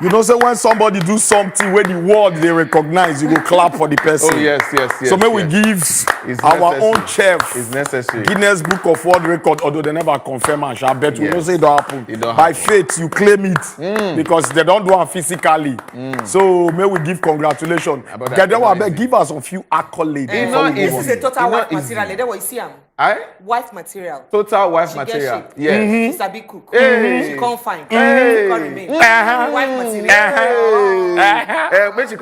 You know, say when somebody do something where the world they recognize, you go clap for the person. Oh yes. So may we give our own chef It's necessary. Guinness Book of World Records, although they never confirm and I bet we don't say it don't happen. It don't By happen. faith, you claim it because they don't do it physically. So may we give congratulations. Give us a few accolades. This is a total wife material. That's what you see. Wife material. Total wife She material. get shape. Yes. She's a big cook. Hey. She can't find. Hey. She can't remain. Wife material. When she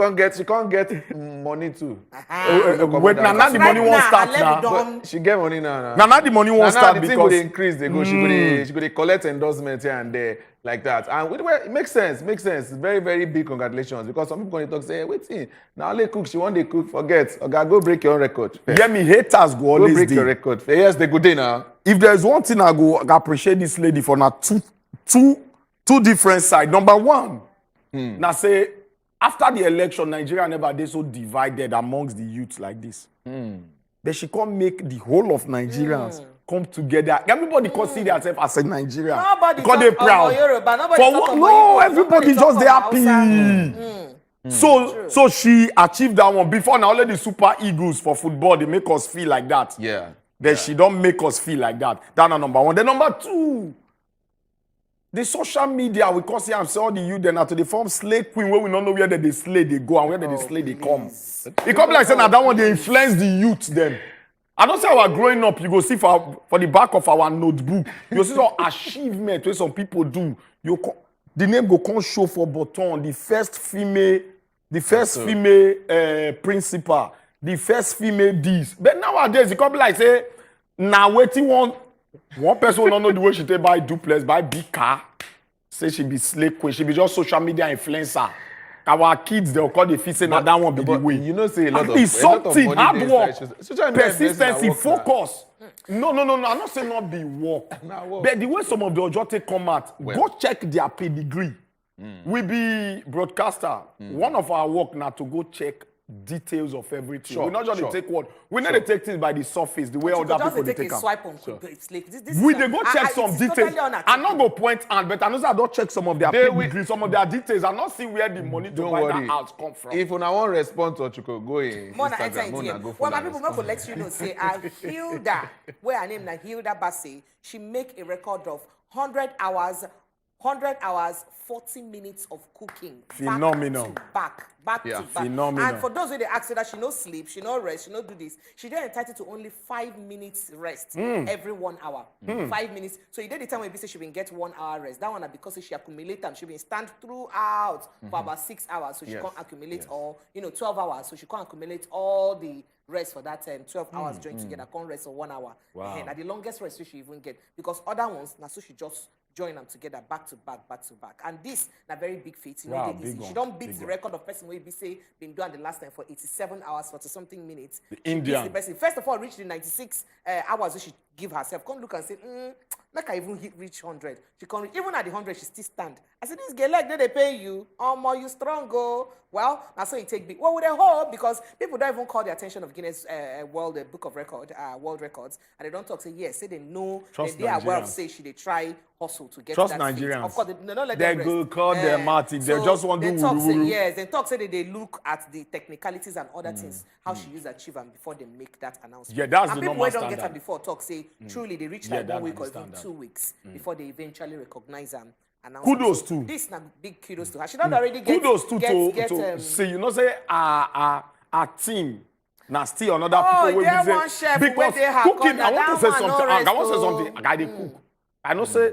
can't get money too. Wait, now the money won't start now. But she get money now. Now the money won't start the because thing will increase. They go. She go collect endorsement here and there like that. And it makes sense. Very, very big congratulations because some people going to talk say, hey, wait, now only cook. She want to cook. Forget. Okay, go break your own record. Yeah, me haters go always break your record. Yes, they go there now. If there's one thing I appreciate this lady for now two different sides. Number one, now say after the election, Nigeria never they so divided amongst the youth like this. Then she can't make the whole of Nigerians come together. Everybody consider themselves as a Nigerian. Nobody because they're proud. Yoruba, no, everybody just they happy. So she achieved that one. Before now, only the Super Eagles for football, they make us feel like that. Yeah. Then she don't make us feel like that. That's number one. Then number two, the social media, we can see and say all the youth then to the form slave queen where we don't know where they slay they go and where they slay they come. It come like saying that one they influence the youth then. I don't say our growing up, you go see for the back of our notebook, you see some achievement where some people do. The name go come show for button, the first female principal, the first female this. But nowadays, it come like say, now waiting one person don't know the way she take buy duplex, buy big car. Say she be slave queen, she be just social media influencer. Our kids, they'll call the fee say now that one be the way. You know, say a lot of something, hard work, like, persistency, focus. No. I'm not saying not be work. But the way some of the Ojote come out, go check their pedigree. We be broadcaster. One of our work now to go check details of everything. We not just take what we need to take things by the surface, the way other people they take them. We they go check some details. I'm not go point out, but I know I don't check some of their pedigree, some of their details. I'm not see where the money to buy that house come from. If una want respond to Chuko, go in. Well, my people not let you know say Hilda, where her name na Hilda Baci, she make a record of 100 hours, 40 minutes of cooking. Phenomenal. Back to back. Phenomenal. And for those who they ask her that she no sleep, she no rest, she no do this, she then entitled to only 5 minutes rest every 1 hour. 5 minutes. So you did the time when you say she been get 1 hour rest. That one because she accumulate them. She been stand throughout for about 6 hours. So she can't accumulate all, 12 hours. So she can't accumulate all the rest for that 12 hours joined together. Can't rest for 1 hour. Wow. And the longest rest she even get. Because other ones, now so she just join them together back to back. And this na very big feat. She don't beat the record of person where be say been done the last time for 87 hours, 40 something minutes. The Indian. The person. First of all, reached the 96 hours, so she give herself. Come look and say, make I even reach 100. She can't reach. Even at the 100, she still stand. I said, this girl like they pay you. More you strong go. Well, now so you take big. Well, with a hope because people don't even call the attention of Guinness World Book of Records, World Records, and they don't talk. Say yes, say they know. They are well. Say she they try hustle to get trust that Nigerians. Feat. Of course, they don't let they them go rest. call them Martin. They just want to do. Yes, then talk say they look at the technicalities and other things how she used to achieve them before they make that announcement. Yeah, that's and the people normal don't standard. get her before talk say truly they reach like 1 week or even 2 weeks before they eventually recognize them. Kudos to. This is a big kudos to her. She don't already get. Kudos to see. You know, say our team. Now still another people will be one chef because cooking. I want to say something. I want to say something. I dey cook. I know say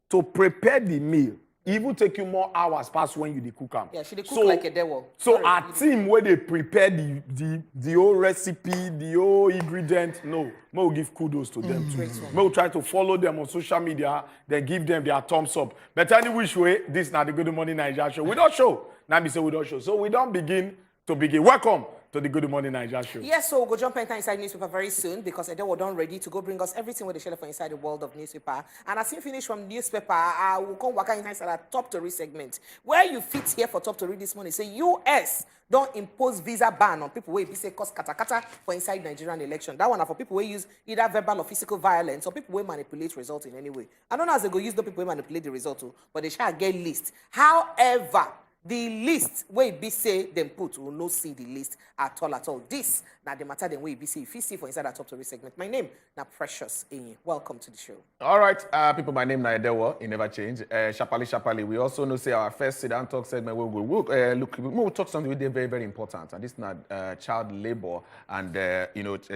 to prepare the meal. Even take you more hours past when you dey cook them. Yeah, she dey cook like a devil. So our team where they prepare the whole recipe, the whole ingredient. No, we'll give kudos to them too. We'll try to follow them on social media, then give them their thumbs up. But any which way, this is not the Good Morning Nigeria show. We don't show. Now we say we don't show. So we don't begin. Welcome to the Good Morning Nigeria show. Yes, so we'll go jump inside newspaper very soon because we're done ready to go bring us everything with the share for inside the world of newspaper. And as you finish from newspaper, I will come work inside our top story segment where you fit here for top story this morning. Say US don't impose visa ban on people where say cause kata for inside Nigerian election. That one are for people who use either verbal or physical violence or people who manipulate results in any way. I don't know as they go use the people who manipulate the result, but they shall get list. However, The list where be say them put will not see the list at all. This now the matter then where be say if you see for inside that top story segment. My name now Precious Enyi. Welcome to the show. All right, people, my name is Edewo. It never change. Shapali. We also know say our first sit down talk segment we'll talk something very, very important. And this is not child labor and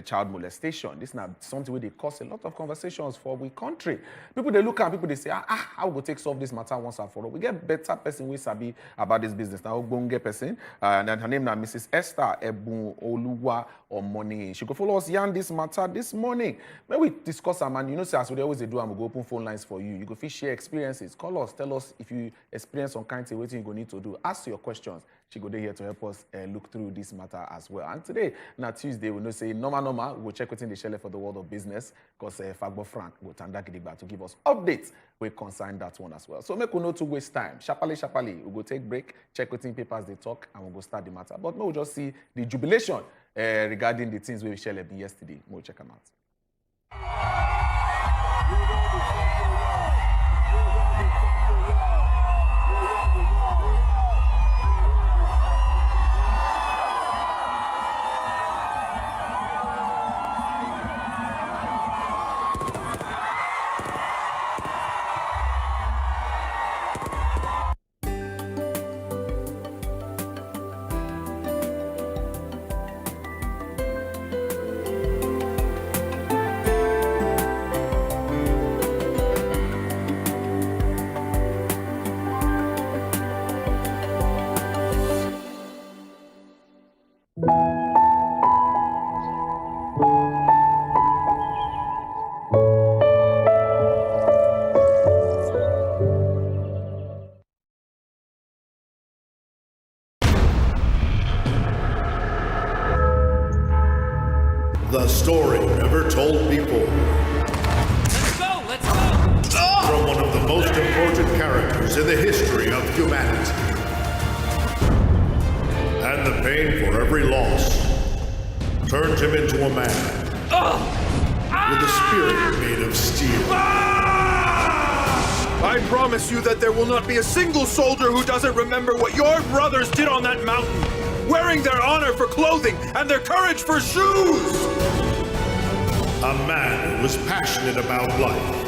child molestation. This is not something where they cause a lot of conversations for we country. People they look at people they say how we take solve this matter once and for all. We get better person we sabi about this business. Now go get person and her name now Mrs. Esther Ebun Oluwa Omoni. She could follow us yarn this matter this morning. When we discuss our man, say as we always do, I'm gonna go open phone lines for you. You go share experiences. Call us, tell us if you experience some kind of what you go need to do. Ask your questions. She go there here to help us look through this matter as well. And today, now Tuesday, we know say normal. We'll check within the shell for the world of business because Fagbo Frank will turn that to give us updates. We consign that one as well. So make we no to waste time. Shapali. We'll go take break, check within papers they talk, and we'll go start the matter. But we'll just see the jubilation regarding the things we shared yesterday. We'll check them out. The story never told before. Let's go! From one of the most important characters in the history of humanity. And the pain for every loss turned him into a man with a spirit made of steel. I promise you that there will not be a single soldier who doesn't remember what your brothers did on that mountain, wearing their honor for clothing and their courage for shoes. A man who was passionate about life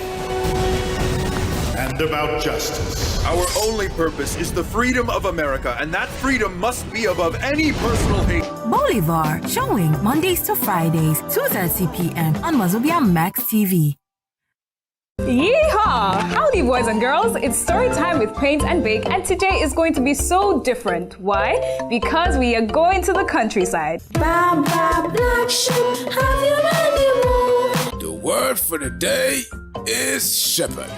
and about justice. Our only purpose is the freedom of America, and that freedom must be above any personal hate. Bolivar, showing Mondays to Fridays, 2:30 p.m. on wazobiamax TV. Yeehaw! Howdy, boys and girls. It's story time with Paint and Bake, and today is going to be so different. Why? Because we are going to the countryside. Baba Black Sheep, have you any more? The word for the day is shepherd.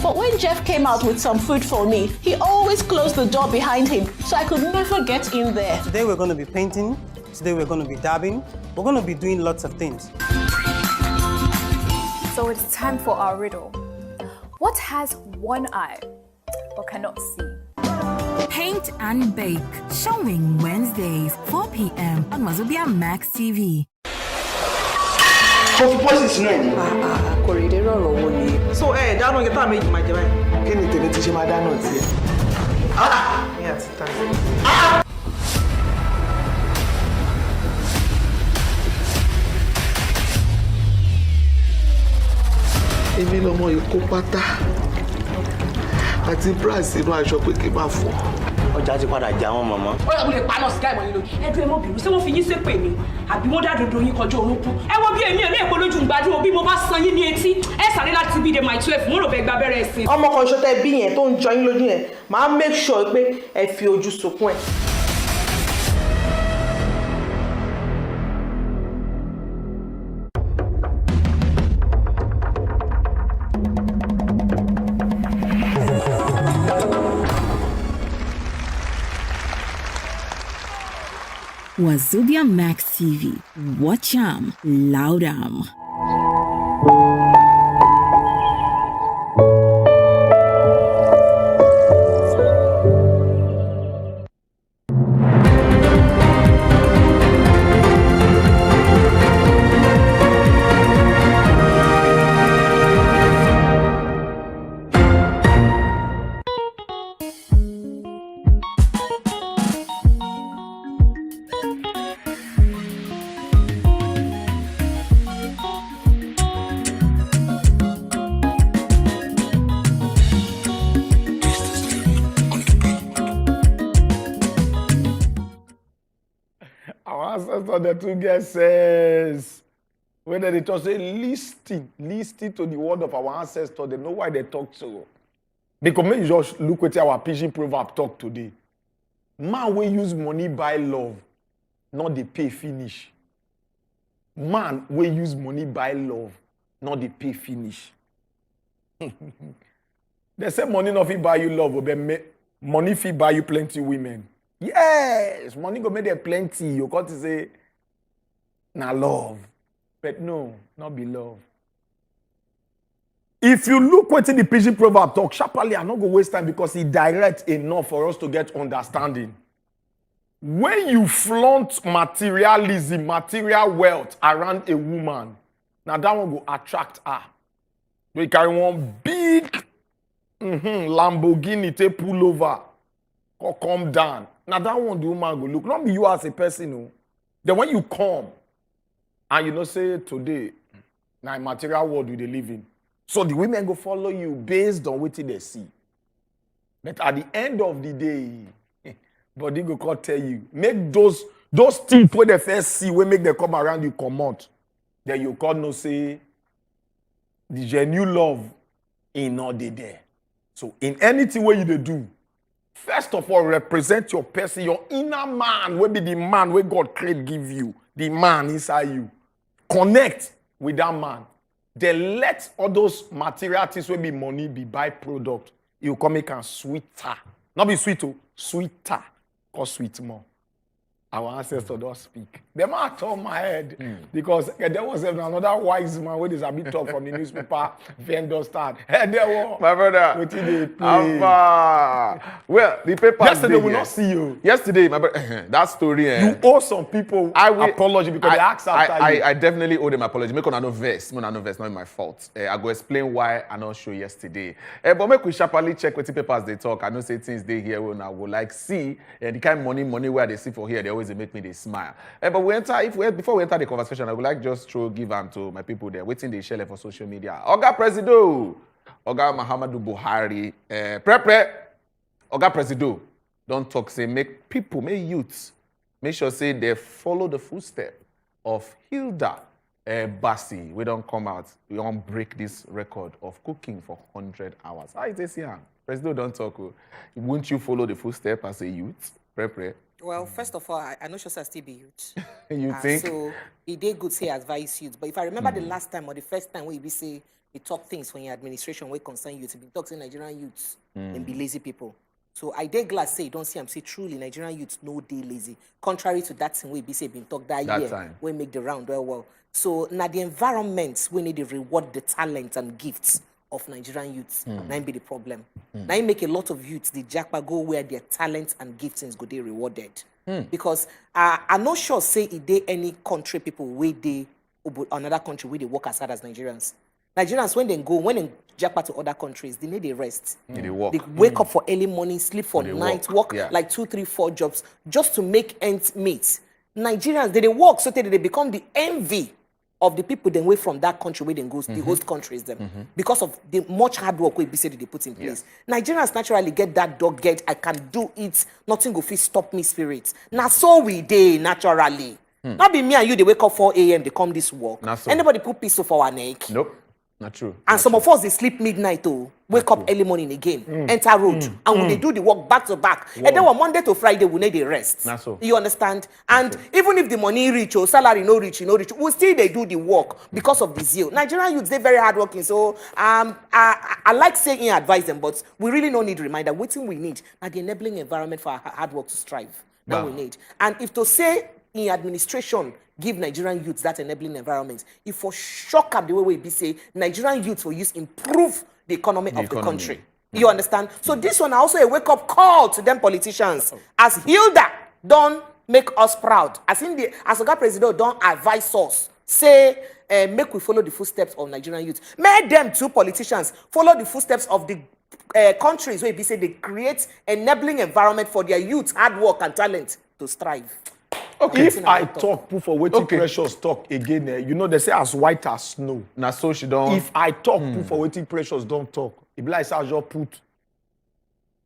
But when Jeff came out with some food for me, he always closed the door behind him, so I could never get in there. Today we're going to be painting. Today we're going to be dabbing. We're going to be doing lots of things. So it's time for our riddle. What has one eye but cannot see? Paint and Bake, showing Wednesdays, 4 p.m. on wazobiamax TV. So, that don't get time make my job. Can you tell me to my dad not here? Yes, thanks. Èmi lọmọ ikú pátá àti brass inú aṣọ pé kí n má fọ. Ọjà ti padà já wọn màmá. Ó yẹ kó lè paná sìgá ìmọ̀ yín lójú. Ẹdùn ẹmọ bìrù ṣé wọ́n fi yín ṣépè ni àbí wọ́n dá dodo yín kọjá orúnkún. Ẹ wo bí èmi ẹ̀ ní èpo lójú ìgbádùn bí mo bá san yín ní etí. Ẹ sáré láti bí de my 12 mo rò bẹ́ẹ̀ gba abẹ́rẹ́ ẹ̀sìn. Ọmọ kan ṣo tẹ́ bí yẹn tó ń jọ yín lójú yẹn máa make sure pé ẹ fi ojú sunkún ẹ̀. Wazobiamax TV. Watch 'em, loud 'em. Our ancestors, the two get sense. When they talk, say, listen to the word of our ancestors. They know why they talk so. Because maybe just look at our pidgin proverb talk today. Man will use money buy love, not the pay finish. Man will use money buy love, not the pay finish. They say money not fit buy you love, but money fit buy you plenty women. Yes, money go make them plenty. You got to say, na love. But no, not be love. If you look what the pidgin proverb talk, sharply, I'm not going to waste time because it's direct enough for us to get understanding. When you flaunt materialism, material wealth around a woman, now that one will attract her. You carry one big Lamborghini, take pull over, or come down. Now that one the woman go look. Not be you as a person. No. Then when you come, and you know say today, now material world we dey live in. So the women go follow you based on what they see. But at the end of the day, body go come tell you, make those things where they first see, when make them come around you come out. Then you can't no say, the genuine love in not there. So in anything where you dey do, first of all, represent your person, your inner man, will be the man where God create give you, the man inside you. Connect with that man. Then let all those material things will be money, be byproduct. You come make and sweeter. Not be sweet, sweeter. Cause sweet more. Our ancestors don't speak. They might turn my head because there was another wise man where there's a bit talk from the newspaper vendor start. And there was my brother. Well, the paper. Yesterday we will not see you. Yesterday, my brother. That story. You owe some people apology because they asked after you. I definitely owe them apology. Make on no verse. Not my fault. I go explain why I not show yesterday. But make we sharply check what the papers they talk. I know say things they hear when I will like see the kind of money where they see for here. They always make me they smile. But before we enter the conversation, I would like just to give them to my people there waiting they share for social media. Oga Presido, Oga Muhammadu Buhari, Oga Presido, don't talk say make youths make sure say they follow the footsteps of Hilda Baci. We don't come out, we don't break this record of cooking for 100 hours. How is this here? Presido don't talk. Won't you follow the footsteps as a youth? Well, first of all, I know sure I still be youth. You think? So it did good say advise youth. But if I remember the last time or the first time where you be say you talk things when your administration where concern youth, you been talking Nigerian youths and be lazy people. So I did glad say you don't see I'm say truly Nigerian youths no day lazy. Contrary to that thing we be say been talk that year time. We make the round well. So now the environment we need to reward the talent and gifts of Nigerian youths. Now be the problem. Now you make a lot of youths the jackpot go where their talents and giftings go they rewarded. Because I'm not sure say it they any country people where they another country where they work as hard as Nigerians. Nigerians when they jackpot to other countries, they need a rest. They work. They wake up for early morning, sleep for night, work like 2, 3, 4 jobs just to make ends meet. Nigerians they work so they become the envy of the people then away from that country where they go, the host countries them, because of the much hard work we say they put in place. Nigerians naturally get that dog I can do it, nothing go fit stop me spirit. Now so we dey naturally. Not be me and you they wake up 4 a.m. they come this work. So. Anybody put pistol for our neck? Nope. Not true. And some of us they sleep midnight wake up early morning again, enter road, and when they do the work back to back, and then on Monday to Friday we need the rest. So. You understand? And even if the money reach or salary no reach, we still they do the work because of the zeal. Nigerian youths they very hardworking. So I like saying advise them, but we really don't need reminder. What thing we need are the enabling environment for our hard work to strive. Now we need. And if to say in administration give Nigerian youths that enabling environment, if for shock up the way we be say Nigerian youths will use improve the economy of the country. You understand? So this one also a wake-up call to them politicians. As Hilda don't make us proud. As Oga President don't advise us. Say make we follow the footsteps of Nigerian youth. Make them two politicians follow the footsteps of the countries where we say they create enabling environment for their youth, hard work and talent to strive. Okay. If I talk for waiting precious talk again, they say as white as snow. Now so she don't. If I talk for waiting precious don't talk. It be like I just put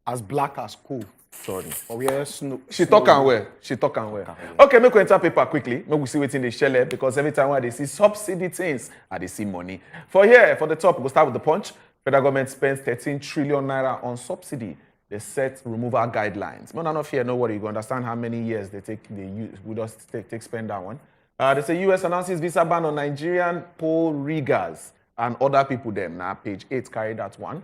as black as coal. Sorry. But we are snow. She talk and well. She talk and well. Okay, make we enter paper quickly. Make we see what's in the shell because every time they see subsidy things, they see money. For the top, we'll start with the Punch. Federal government spends 13 trillion naira on subsidy. They set removal guidelines. No, not fear, no worry. You understand how many years they use. We just spend that one. They say U.S. announces visa ban on Nigerian poll riggers and other people. Them now page 8 carry that one.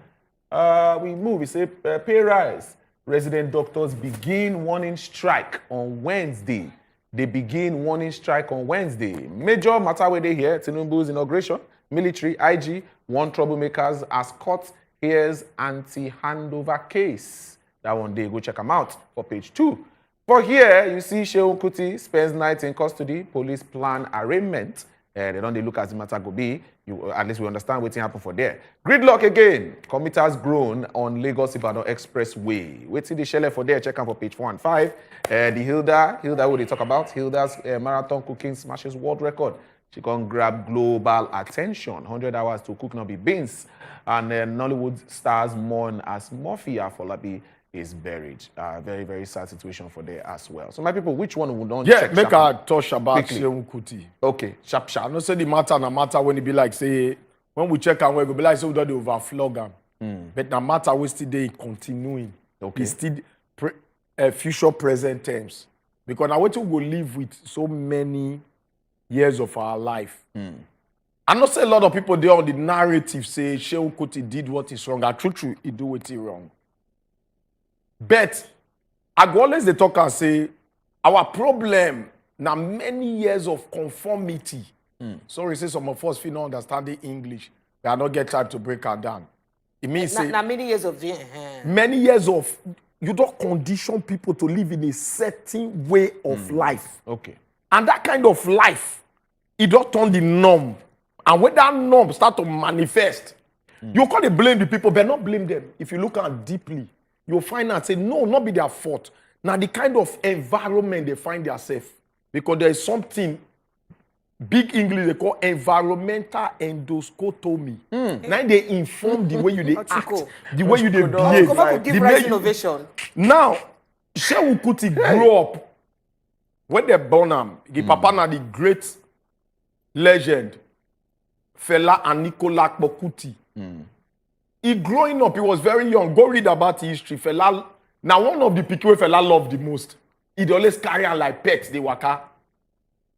We move. We say pay rise. Resident doctors begin warning strike on Wednesday. They begin warning strike on Wednesday. Major matter where they hear Tinubu's inauguration. Military IG warn troublemakers as court hears anti-handover case. That one day, go check them out for page 2. For here, you see Shehu Kuti spends night in custody. Police plan arraignment. They don't look as the matter go be. At least we understand what's happened for there. Gridlock again. Commuters grown on Lagos-Ibadan Expressway. Wait till the shell for there. Check out for page 4 and 5. The Hilda, what they talk about? Hilda's marathon cooking smashes world record. She can grab global attention. 100 hours to cook be beans. And Nollywood stars mourn as Murphy Afolabi is buried. Very, very sad situation for there as well. So my people, which one would not check? Make a touch about Shehu Kuti. Okay, sharp. I know say the matter when it be like say when we check and we go be like say we don't overflog them. But the matter we still dey continuing. Okay. It's still future present terms. Because now what we go live with so many years of our life. I know say a lot of people there on the narrative say Shehu Kuti did what is wrong. True, he do what is wrong. But I go always they talk and say our problem now many years of conformity. Sorry, say some of us feel not understanding English. We are not get time to break her down. It means say many years of many years of you don't condition people to live in a certain way of life. Okay. And that kind of life, it don't turn the norm. And when that norm start to manifest, you can't blame the people, but not blame them. If you look at deeply, you'll find out say no, not be their fault. Now the kind of environment they find themselves, because there is something big English they call environmental endoscotomy. Now they inform the way you they act, the way you they behave. Innovation. Now, Shehu Kuti grew up when they born him. The papa na the great legend, Fela and Nicola Kuti. He growing up, he was very young. Go read about his history. Fela, now one of the people Fela loved the most. He'd always carry on like pets, they waka.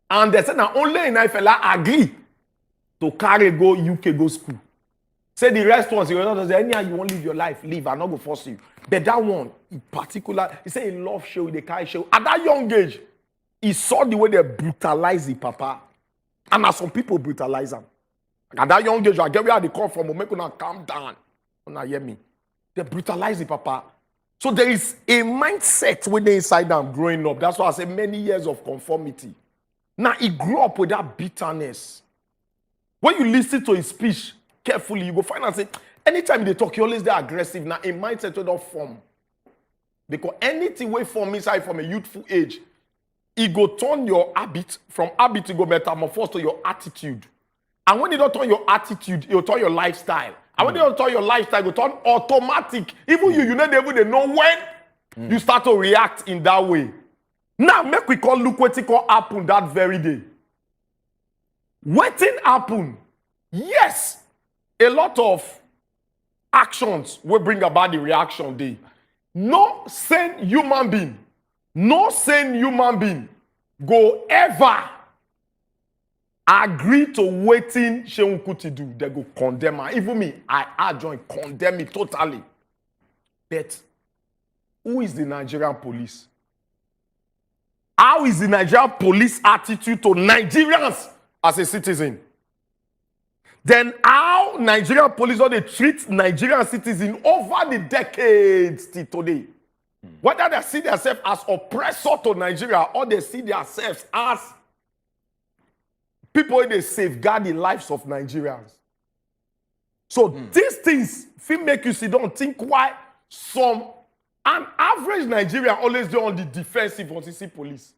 And they said now only in Fela agree to carry go UK go school. Say the rest ones, you know, say anyhow you want to live your life, live, I'm not going to force you. But that one, in particular, he said he loved show, they carry show. At that young age, he saw the way they brutalize the papa. And as some people brutalize him. At that young age, I get where they come from, make them calm down. Don't hear me. They brutalize the papa. So there is a mindset when they inside them growing up. That's why I say many years of conformity. Now he grew up with that bitterness. When you listen to his speech carefully, you go find out say anytime they talk, you always they aggressive. Now a mindset will not form. Because anything way form inside from a youthful age, it go turn your habit, from habit to go metamorphose to your attitude. And when you don't turn your attitude, it will turn your lifestyle. And when you don't turn your lifestyle, it will turn automatic. Even you never even know when you start to react in that way. Now, make we call look what it call happen that very day. Waiting happen. Yes, a lot of actions will bring about the reaction day. No sane human being go ever agree to waiting Shehu Kuti do. They go condemn her. Even me, I join condemn it totally. But who is the Nigerian police? How is the Nigerian police attitude to Nigerians as a citizen? Then how Nigerian police they treat Nigerian citizens over the decades till today? Whether they see themselves as oppressor to Nigeria or they see themselves as people they safeguard the lives of Nigerians. So these things feel make you don't think why an average Nigerian always do on the defensive once he see police.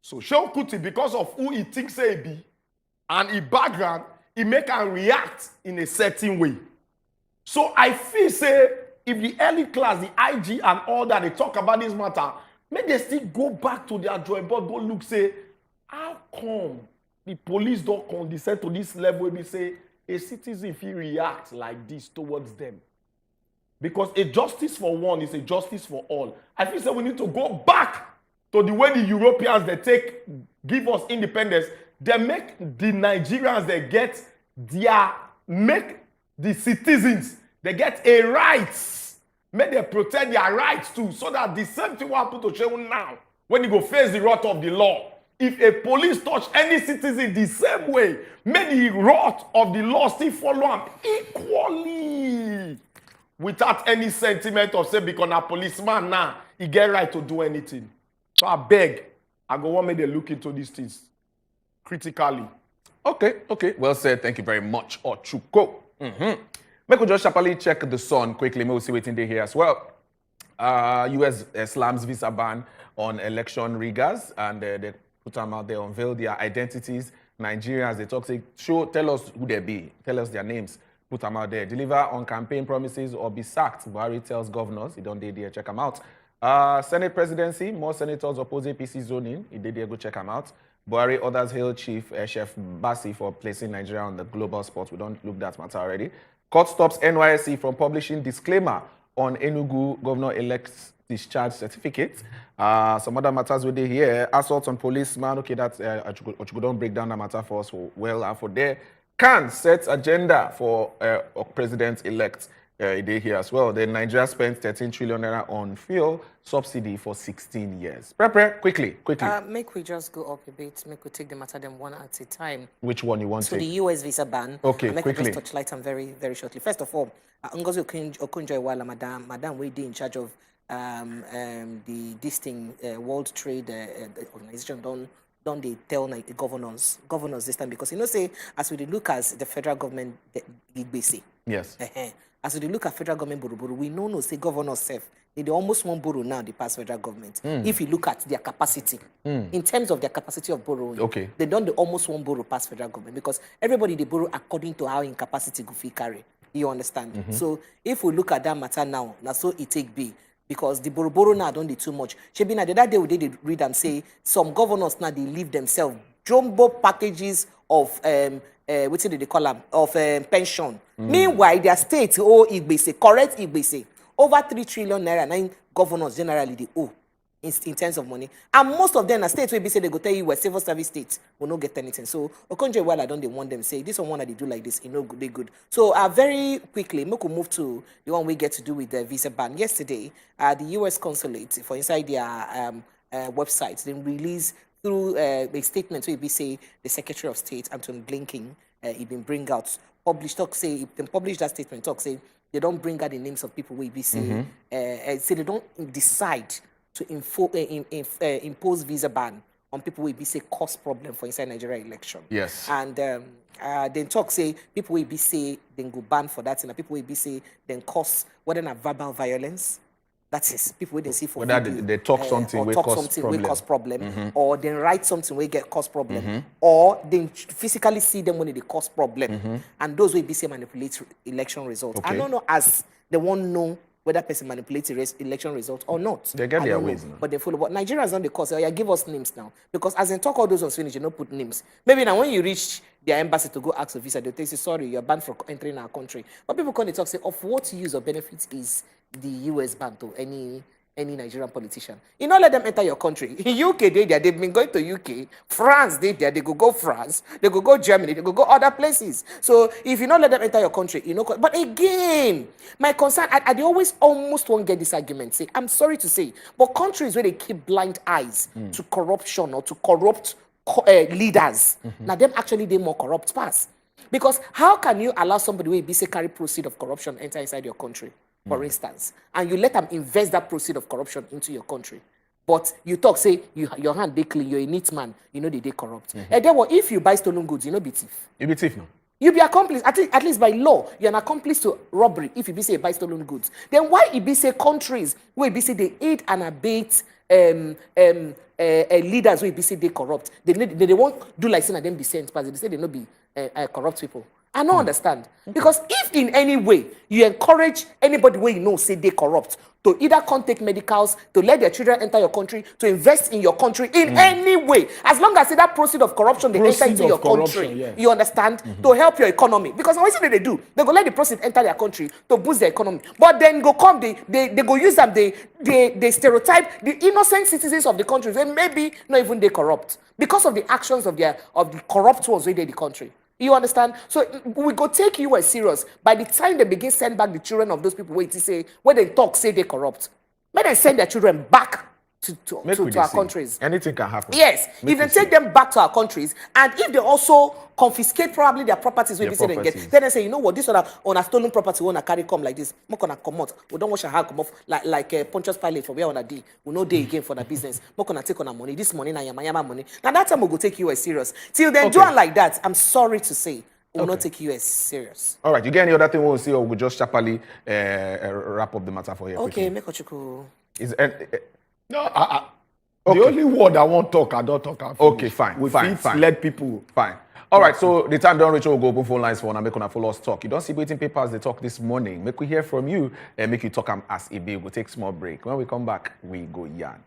So Shehu Kuti, because of who he thinks he be and his background, he make him react in a certain way. So I feel say if the early class, the IG and all that, they talk about this matter, may they still go back to their drawing board, go look, say, how come the police don't condescend to this level where they say a citizen if he reacts like this towards them? Because a justice for one is a justice for all. I feel we need to go back to the way the Europeans they give us independence. They make the Nigerians make the citizens they get a rights. Make they protect their rights too, so that the same thing will happen to Shehu now when you go face the wrath of the law. If a police touch any citizen the same way, may the wrath of the law still follow him equally. Without any sentiment of say because a policeman now, he get right to do anything. So I beg, I go want me to look into these things critically. Okay. Well said. Thank you very much, Ochuko. Make we just sharply check the sun quickly. Maybe we'll see what's in there here as well. US slams visa ban on election riggers, and they put them out there, unveil their identities. Nigerians, they talk, say, tell us who they be, tell us their names. Put them out there. Deliver on campaign promises or be sacked. Buhari tells governors. He don't dare there. Check them out. Senate presidency. More senators oppose APC zoning. He did there. Go check them out. Buhari orders hail Chief Chef Bassey for placing Nigeria on the global spot. We don't look that matter already. Court stops NYSC from publishing disclaimer on Enugu governor-elect's discharge certificate. Some other matters with here. Assault on policeman. Okay, that's Ochugo don't break down the matter for us well. For there. Can set agenda for president-elect day here as well. Then Nigeria spent 13 trillion naira on fuel subsidy for 16 years. Prepare quickly. Make we just go up a bit. Make we take the matter them one at a time. Which one you want to take? So the US visa ban. Okay, make quickly. We just touch light on very, very shortly. First of all, Ngozi Okonjo-Iweala, Madam we in charge of World Trade Organization don't they tell like the governors this time, because say as we look at the federal government Igbese. Yes. As we look at federal government Boroboro, we know say governors self they almost won't borrow now the past federal government. If you look at their capacity, in terms of their capacity of borrowing, they almost won't borrow past federal government, because everybody they borrow according to how in capacity go fit carry. You understand? So if we look at that matter now so it take be. Because the boroboro now don't do too much. Shebina, the that day we did read and say some governors now they leave themselves jumbo packages of what did they call them, of pension. Meanwhile, their state Igbese, correct Igbese, over 3 trillion naira. 9 governors generally they owe in terms of money, and most of them are states where they say they go tell you we're civil service states will not get anything. So Okonjo-Iweala don't they want them say this one that they do like this, they good. So very quickly, we could move to the one we get to do with the visa ban. Yesterday, the U.S. consulate for inside their website, they released through a statement where we say the Secretary of State Anthony Blinken he been bring out published talk say they publish that statement talk say they don't bring out the names of people where we say say they don't decide to impose visa ban on people will be say cause problem for inside Nigeria election. Yes. And then talk say people will be say then go ban for that, and people will be say then cause whether not verbal violence. That is people they see for whether video, they talk something will cause problem, or then write something will get cause problem, or then physically see them when they cause problem, and those will be say manipulate election results. I don't know as they won't know whether person manipulates election results or not. They get their ways now. But they follow. But Nigerians don't cause. Give us names now. Because as in talk all those ones finish, you don't put names. Maybe now when you reach their embassy to go ask a visa, they'll tell you, sorry, you're banned from entering our country. But people come and talk, say, of what use or benefits is the US ban to any Nigerian politician? You don't let them enter your country. In UK, they've been going to UK. France, they go France. They go Germany. They go other places. So if you don't let them enter your country, But again, my concern, I always almost won't get this argument. Say, I'm sorry to say, but countries where they keep blind eyes to corruption or to corrupt leaders, now them actually they more corrupt pass. Because how can you allow somebody who be say carry proceed of corruption enter inside your country? For instance, and you let them invest that proceed of corruption into your country. But you talk, say, your hand they clean, you're a neat man, they corrupt. And then if you buy stolen goods, be thief. You be thief now. You be accomplice, at least by law, you're an accomplice to robbery if you be say buy stolen goods. Then why it be say countries where it be say they aid and abet leaders where it be say they corrupt? They won't do like saying them be sent, but they say they not be corrupt people. I don't understand. Because if in any way you encourage anybody where you know say they corrupt to either come take medicals, to let their children enter your country, to invest in your country in any way, as long as that proceed of corruption they enter into your country, you understand, to help your economy. Because what they do, they go let the proceed enter their country to boost their economy. But then go come, they go use them, they stereotype the innocent citizens of the country, and maybe not even they corrupt because of the actions of the corrupt ones within the country. You understand? So we go take you as serious. By the time they begin send back the children of those people where they talk, say they corrupt, may they send their children back to our countries. Anything can happen. Yes. If they take them back to our countries, and if they also confiscate probably their properties where they say they get, then they say, you know what, this on a stolen property on a carry come like this. We gonna come out. We don't wash our hand come off like Pontius Pilate for where on a day. We know day again for the business. We gonna take on our money. This money na yama money. Now that time we go take you as serious. Till then do it like that. I'm sorry to say. We will not take you as serious. All right. You get any other thing we will see, or we just sharply wrap up the matter for you? Okay, make what you cool. No, the only word I won't talk, I don't talk. Okay, fine. Fine. Let people. Fine. All right, so the time don't reach, we'll go open phone lines for now. Make una follow us talk. You don't see waiting papers, they talk this morning. Make we hear from you and make you talk as a big. We'll take small break. When we come back, we go yarn.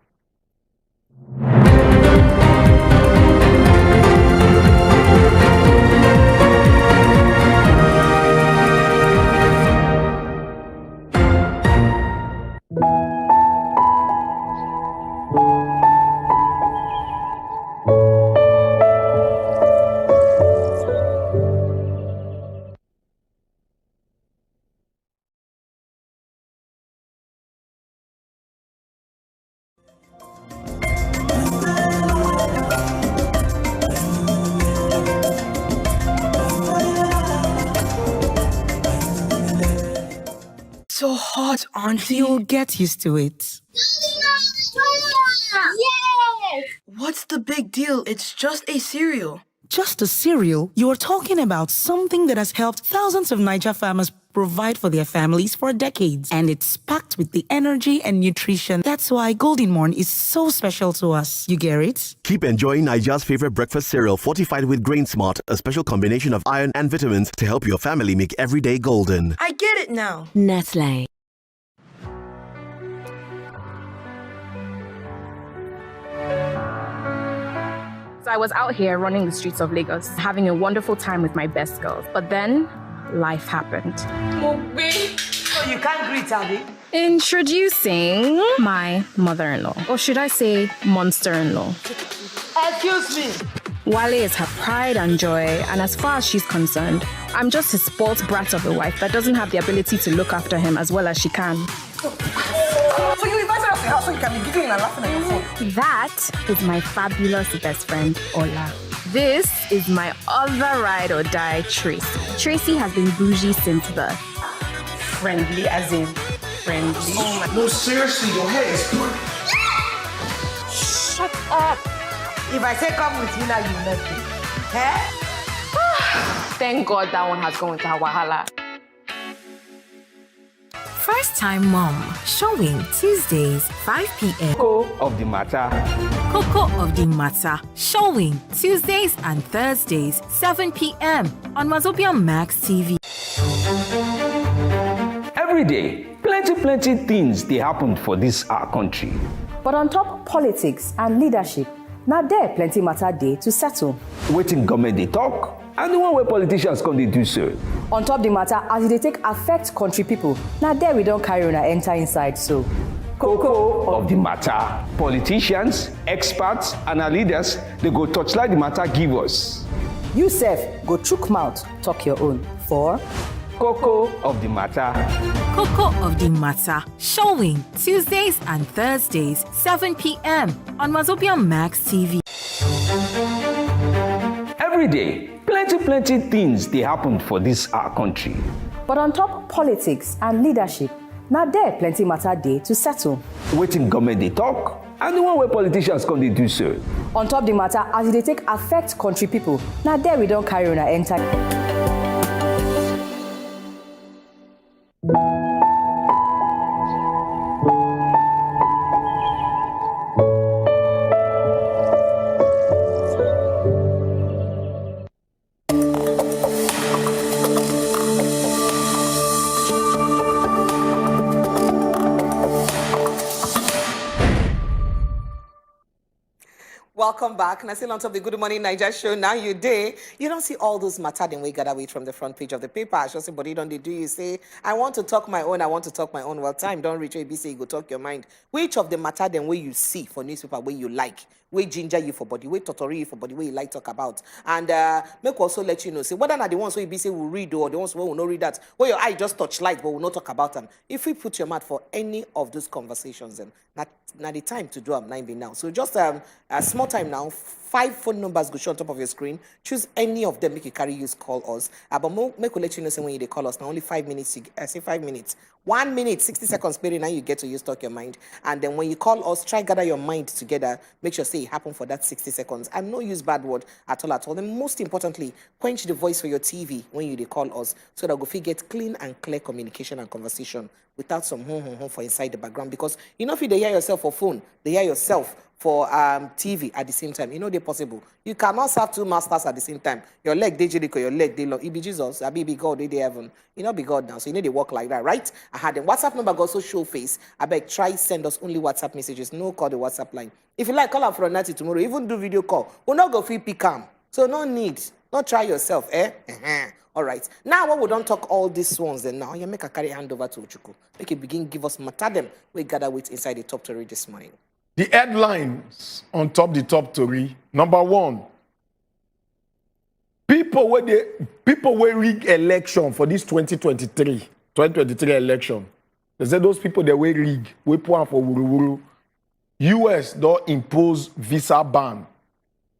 So hot, auntie. You'll get used to it. Yes! What's the big deal? It's just a cereal. Just a cereal? You're talking about something that has helped thousands of Niger farmers provide for their families for decades. And it's packed with the energy and nutrition. That's why Golden Morn is so special to us. You get it? Keep enjoying Niger's favorite breakfast cereal fortified with Grain Smart, a special combination of iron and vitamins to help your family make every day golden. I get it now. Nestle. So I was out here running the streets of Lagos, having a wonderful time with my best girls. But then, life happened. So you can't greet Abby? Introducing my mother-in-law. Or should I say, monster-in-law. Excuse me. Wale is her pride and joy, and as far as she's concerned, I'm just his spoilt brat of a wife that doesn't have the ability to look after him as well as she can. So you invited us to your house so you can be giggling and laughing at your phone? That is my fabulous best friend, Ola. This is my other ride or die, Tracy. Tracy has been bougie since birth. Friendly, as in friendly. Oh my, no, seriously, your hair is good. Shut up. If I say come with me now, you let me. Eh? Thank God that one has gone into her wahala. First Time Mom, showing Tuesdays, 5 p.m. Coco of the Matter. Coco of the Matter, showing Tuesdays and Thursdays, 7 p.m. on wazobiamax TV. Every day, plenty things they happen for this our country. But on top politics and leadership, now there plenty matter day to settle. Waiting government they talk, and the one where politicians come they do so. On top the matter as they take affect country people, now there we don't carry on and enter inside so. Coco of the Matter. Politicians, experts, and our leaders, they go touchlight the matter give us. You self, go chook mouth, talk your own. For Coco of the Matter. Coco of the Matter, showing Tuesdays and Thursdays, 7 p.m. on wazobiamax TV. Every day, plenty things they happen for this our country. But on top politics and leadership, now there plenty matter day to settle. Waiting government they talk, and the one where politicians come they do so. On top the matter as they take affect country people, now there we don't carry on and enter. Welcome back. And I still on top of the Good Morning Niger show. Now you day. You don't see all those matter then we gather with from the front page of the paper. I just say, but you don't do you say, I want to talk my own, I want to talk my own. Well, time don't reach ABC, you go talk your mind. Which of the matter then where you see for newspaper where you like? Where ginger you for body, where totori you for body, where you like talk about. And make also let you know, say, whether not the ones where you be say will read or the ones where will not read that, where your eye just touch light but will not talk about them. If we put your mouth for any of those conversations, then now the time to do them now. So just a small time now, 5 phone numbers go show on top of your screen. Choose any of them, make you carry use, call us. But make we let you know say when you call us now only 5 minutes. I say 5 minutes. 1 minute, 60 seconds period, now you get to use talk your mind. And then when you call us, try gather your mind together. Make sure say it happen for that 60 seconds. And no use bad word at all. Then most importantly, quench the voice for your TV when you call us so that we get clean and clear communication and conversation without some for inside the background. Because you know if you hear yourself for phone, they hear yourself for TV at the same time. You know they're possible. You cannot serve 2 masters at the same time. Your leg they Jericho, your leg they long. It be Jesus, I be God, they heaven. You know be God now. So you need to work like that, right? I had the WhatsApp number go also show face. I beg try send us only WhatsApp messages. No call the WhatsApp line. If you like, call up for a night tomorrow. Even do video call. We'll not go free pick cam. So no need. Not try yourself, eh? All right. Now, when we don't talk all these ones, then now you make a carry hand over to Uchuku. Make it begin give us matter them. We gather with inside the top story this morning. The headlines on top the top story. Number 1. People will rig election for this 2023 election. They say those people they will rig. We point for wuru. US don't impose visa ban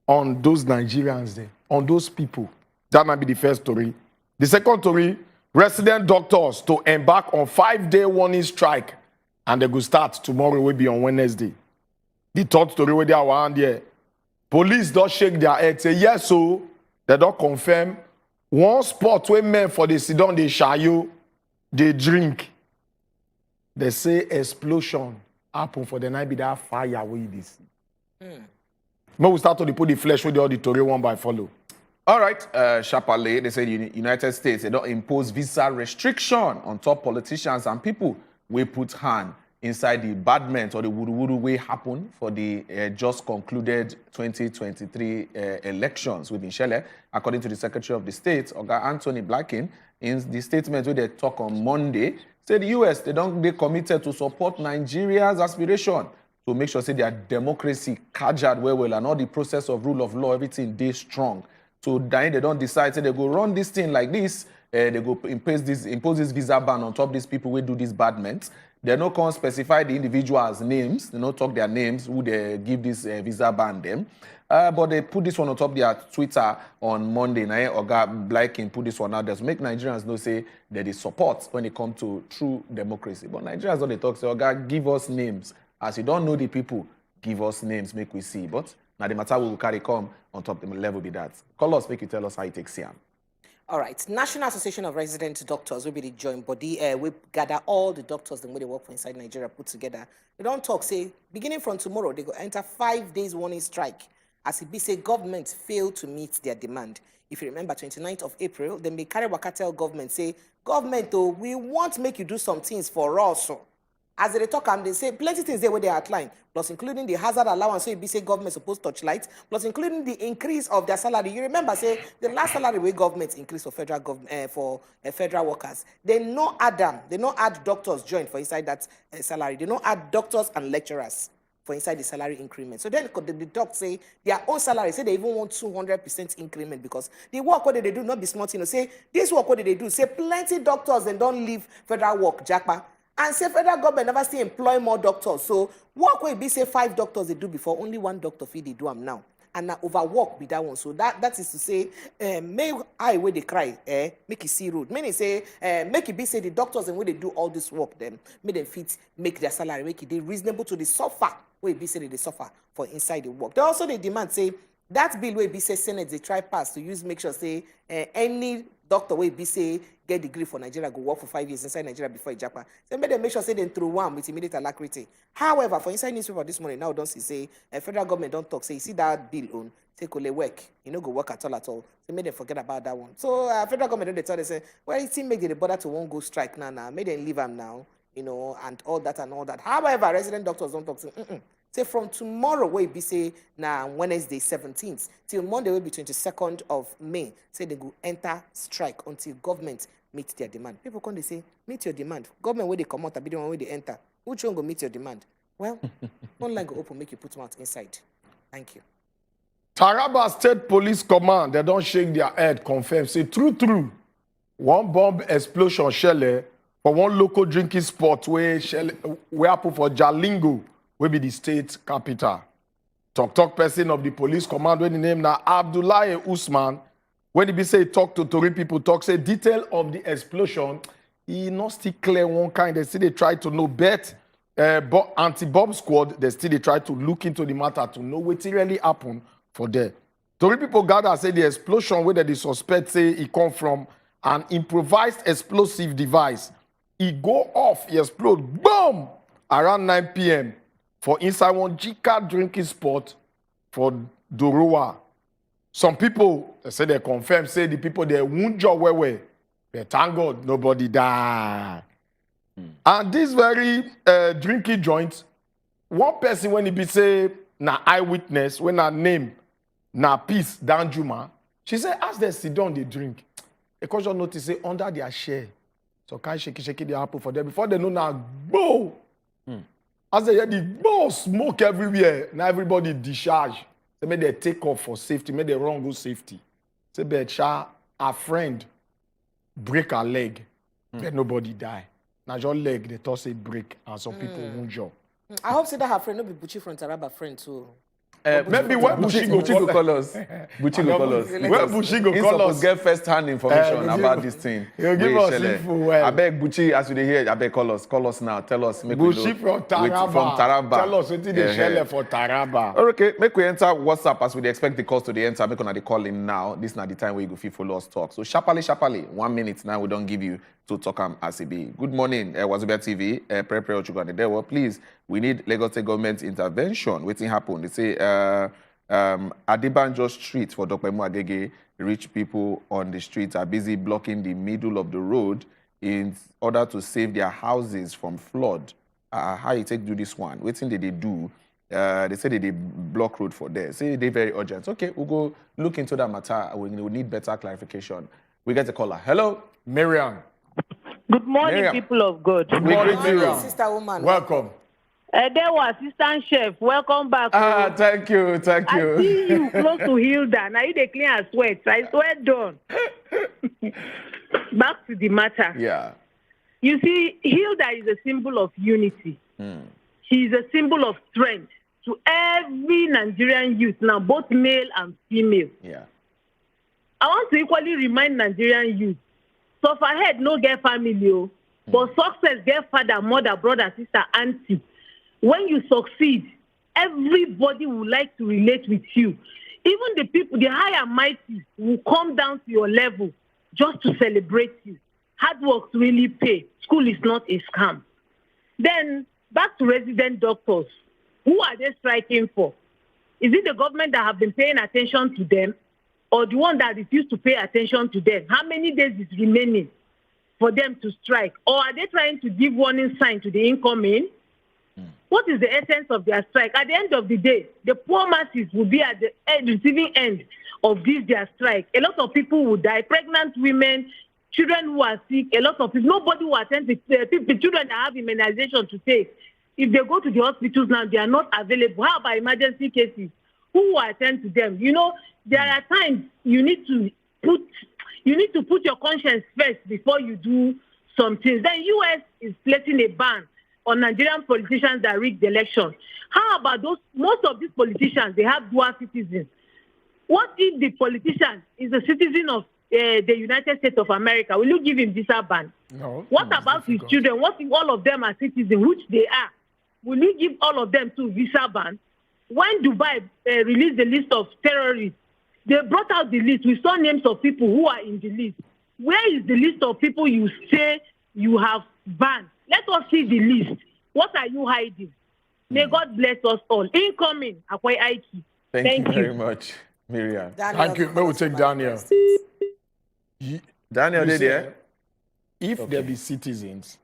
on those Nigerians there, on those people. That might be the first story. The second story, resident doctors to embark on 5-day warning strike, and they will start tomorrow, will be on Wednesday. The third story, where they are around here, police don't shake their head, say yes, so they don't confirm. One spot where men for the sit down, they shayo, they drink. They say explosion happen for the night, be that fire with this. Now we start to put the flesh with the auditory one by follow. All right, Shapale, they say the United States, they don't impose visa restriction on top politicians and people. We put hand inside the badment or the wuru way happen for the just concluded 2023 elections within Shele. According to the Secretary of the State, Oga Anthony Blinken, in the statement where they talk on Monday, said the US, they committed to support Nigeria's aspiration to make sure say their democracy cajard well and all the process of rule of law, everything they strong. So then they don't decide, say they go run this thing like this, they go impose this visa ban on top of these people who do these badments. They no can specify the individuals' names, they don't talk their names, who they give this visa ban them. But they put this one on top of their Twitter on Monday. Now, Oga Blinken put this one out there to make Nigerians know say that they support when it comes to true democracy. But Nigerians don't they talk, say, Oga, give us names. As you don't know the people, give us names, make we see. But now the matter will carry come on top of the level be that. Call us, make you tell us how it takes here. All right. National Association of Resident Doctors will be the joint body. We gather all the doctors the way they work for inside Nigeria put together. They don't talk, say, beginning from tomorrow, they go enter 5 days warning strike. As it be say, government failed to meet their demand. If you remember, 29th of April, then they carry Wakatel government, say, government, oh, we want to make you do some things for us. As they talk, and they say plenty things there where they outline, plus including the hazard allowance, so it say government supposed to touch light, plus including the increase of their salary. You remember, say the last salary where government increase for federal government federal workers, they no add them, they no add doctors join for inside that salary. They no add doctors and lecturers for inside the salary increment. So then the doc say their own salary, say they even want 200% increment because the work what they do not be smart, you know. Say this work what they do, say plenty doctors and don't leave federal work, Jackpa. And say federal government never still employ more doctors. So work will be say 5 doctors they do before, only 1 doctor fee they do them now. And now overwork be that one. So that is to say, make I where they cry, make it see road. Many say, make it be say the doctors and where they do all this work, them make them fit, make their salary, make it they reasonable to the suffer. Where it be say they suffer for inside the work. They also they demand say that bill where be say Senate they try pass to use make sure say any doctor where be say get degree for Nigeria go work for 5 years inside Nigeria before Japan. So make sure say they through one with immediate alacrity. However, for inside newspaper this morning now don't say federal government don't talk. Say you see that bill on take only work. You know go work at all. So make them forget about that one. So federal government don't they tell they say well it seems make the bother to won't go strike now. Make them leave them now. you know, and all that and all that. However, resident doctors don't talk to say from tomorrow, where be say now Wednesday 17th till Monday will be 22nd of May. Say they go enter strike until government meet their demand. People come they say meet your demand. Government where they come out, be the one where they enter. Which one go meet your demand? Well, one line go open, make you put mouth inside. Thank you. Taraba State Police Command, they don't shake their head, confirm. Say true. One bomb explosion shell for one local drinking spot where happen for Jalingo, will be the state capital. Talk person of the police command when the name now Abdullahi Usman. When he be say talk to Tori people, talk say detail of the explosion. He not still clear one kind. They still they try to know bet. But anti-bomb squad, they still they try to look into the matter to know what really happened for there. Tori people gather say the explosion where the suspect say it come from an improvised explosive device. It go off, it explode, boom, around 9 p.m. for inside one Jika drinking spot for Dorowa. Some people, they say they confirm, say the people they wound your way. But thank God, nobody died. And this very drinking joint, one person when he be say, na eyewitness, when her name, na Peace Danjuma, she said, as they sit down, they drink. Because you notice, say, under their share. So can shake they happen for them. Before they know now, boom! As they hear the boom, smoke everywhere, now everybody discharge. They make they take off for safety, make they run go safety. Say, Betcha, a friend break her leg, but nobody die. Now your leg, they toss it break, and some people won't job. I hope say that her friend, no be Buchi from Taraba friend too. Maybe when Buchi go call us. Buchi go call us. When Buchi go call us, get first-hand information about this thing. He'll give us info well. I beg Buchi, as you hear, I beg call us now. Tell us. Make Buchi from Taraba. Tell us what they share for Taraba. Okay, make we enter WhatsApp as we expect the calls to the enter. Make on the call in now. This is not the time where you go fit follow us talk. So sharply, 1 minute now. We don't give you to talk as it be. Good morning, Wazobia TV. Prepare Ochugane Dewo. Please, we need Lagos State government intervention. Waiting happen. They say Adebanjo Street for Dr. Agege, rich people on the streets are busy blocking the middle of the road in order to save their houses from flood. How you take do this one? Waiting they do. They say they block road for there. Say they very urgent. Okay, we'll go look into that matter. We need better clarification. We get a caller. Hello, Miriam. Good morning, Miriam. people of God. Good morning, Miriam. Sister woman. Welcome. There was assistant chef. Welcome back. Thank you. I see you close to Hilda. Now you dey clean her sweat. I swear done. Back to the matter. Yeah. You see, Hilda is a symbol of unity. She is a symbol of strength to every Nigerian youth, now both male and female. Yeah. I want to equally remind Nigerian youth, suffer head no get family, but success get father, mother, brother, sister, auntie. When you succeed, everybody would like to relate with you. Even the people, the high and mighty, will come down to your level just to celebrate you. Hard work really pay. School is not a scam. Then, back to resident doctors. Who are they striking for? Is it the government that have been paying attention to them, or the one that refused to pay attention to them? How many days is remaining for them to strike? Or are they trying to give warning sign to the incoming? What is the essence of their strike? At the end of the day, the poor masses will be at the receiving end of their strike. A lot of people will die, pregnant women, children who are sick, a lot of people. Nobody will attend to the children that have immunization to take. If they go to the hospitals now, they are not available. How about emergency cases? Who will attend to them? You know, there are times you need to put your conscience first before you do some things. Then U.S. is placing a ban on Nigerian politicians that rig the election. How about those? Most of these politicians, they have dual citizens. What if the politician is a citizen of the United States of America? Will you give him visa ban? No. What about his children? What if all of them are citizens, which they are? Will you give all of them to visa ban? When Dubai released the list of terrorists, they brought out the list. We saw names of people who are in the list. Where is the list of people you say you have banned? Let us see the list. What are you hiding? May God bless us all. Incoming, Akwai Aiki. Thank you very much, Miriam. Thank you. May we take Daniel. Daniel, You did see, there? If there be citizens,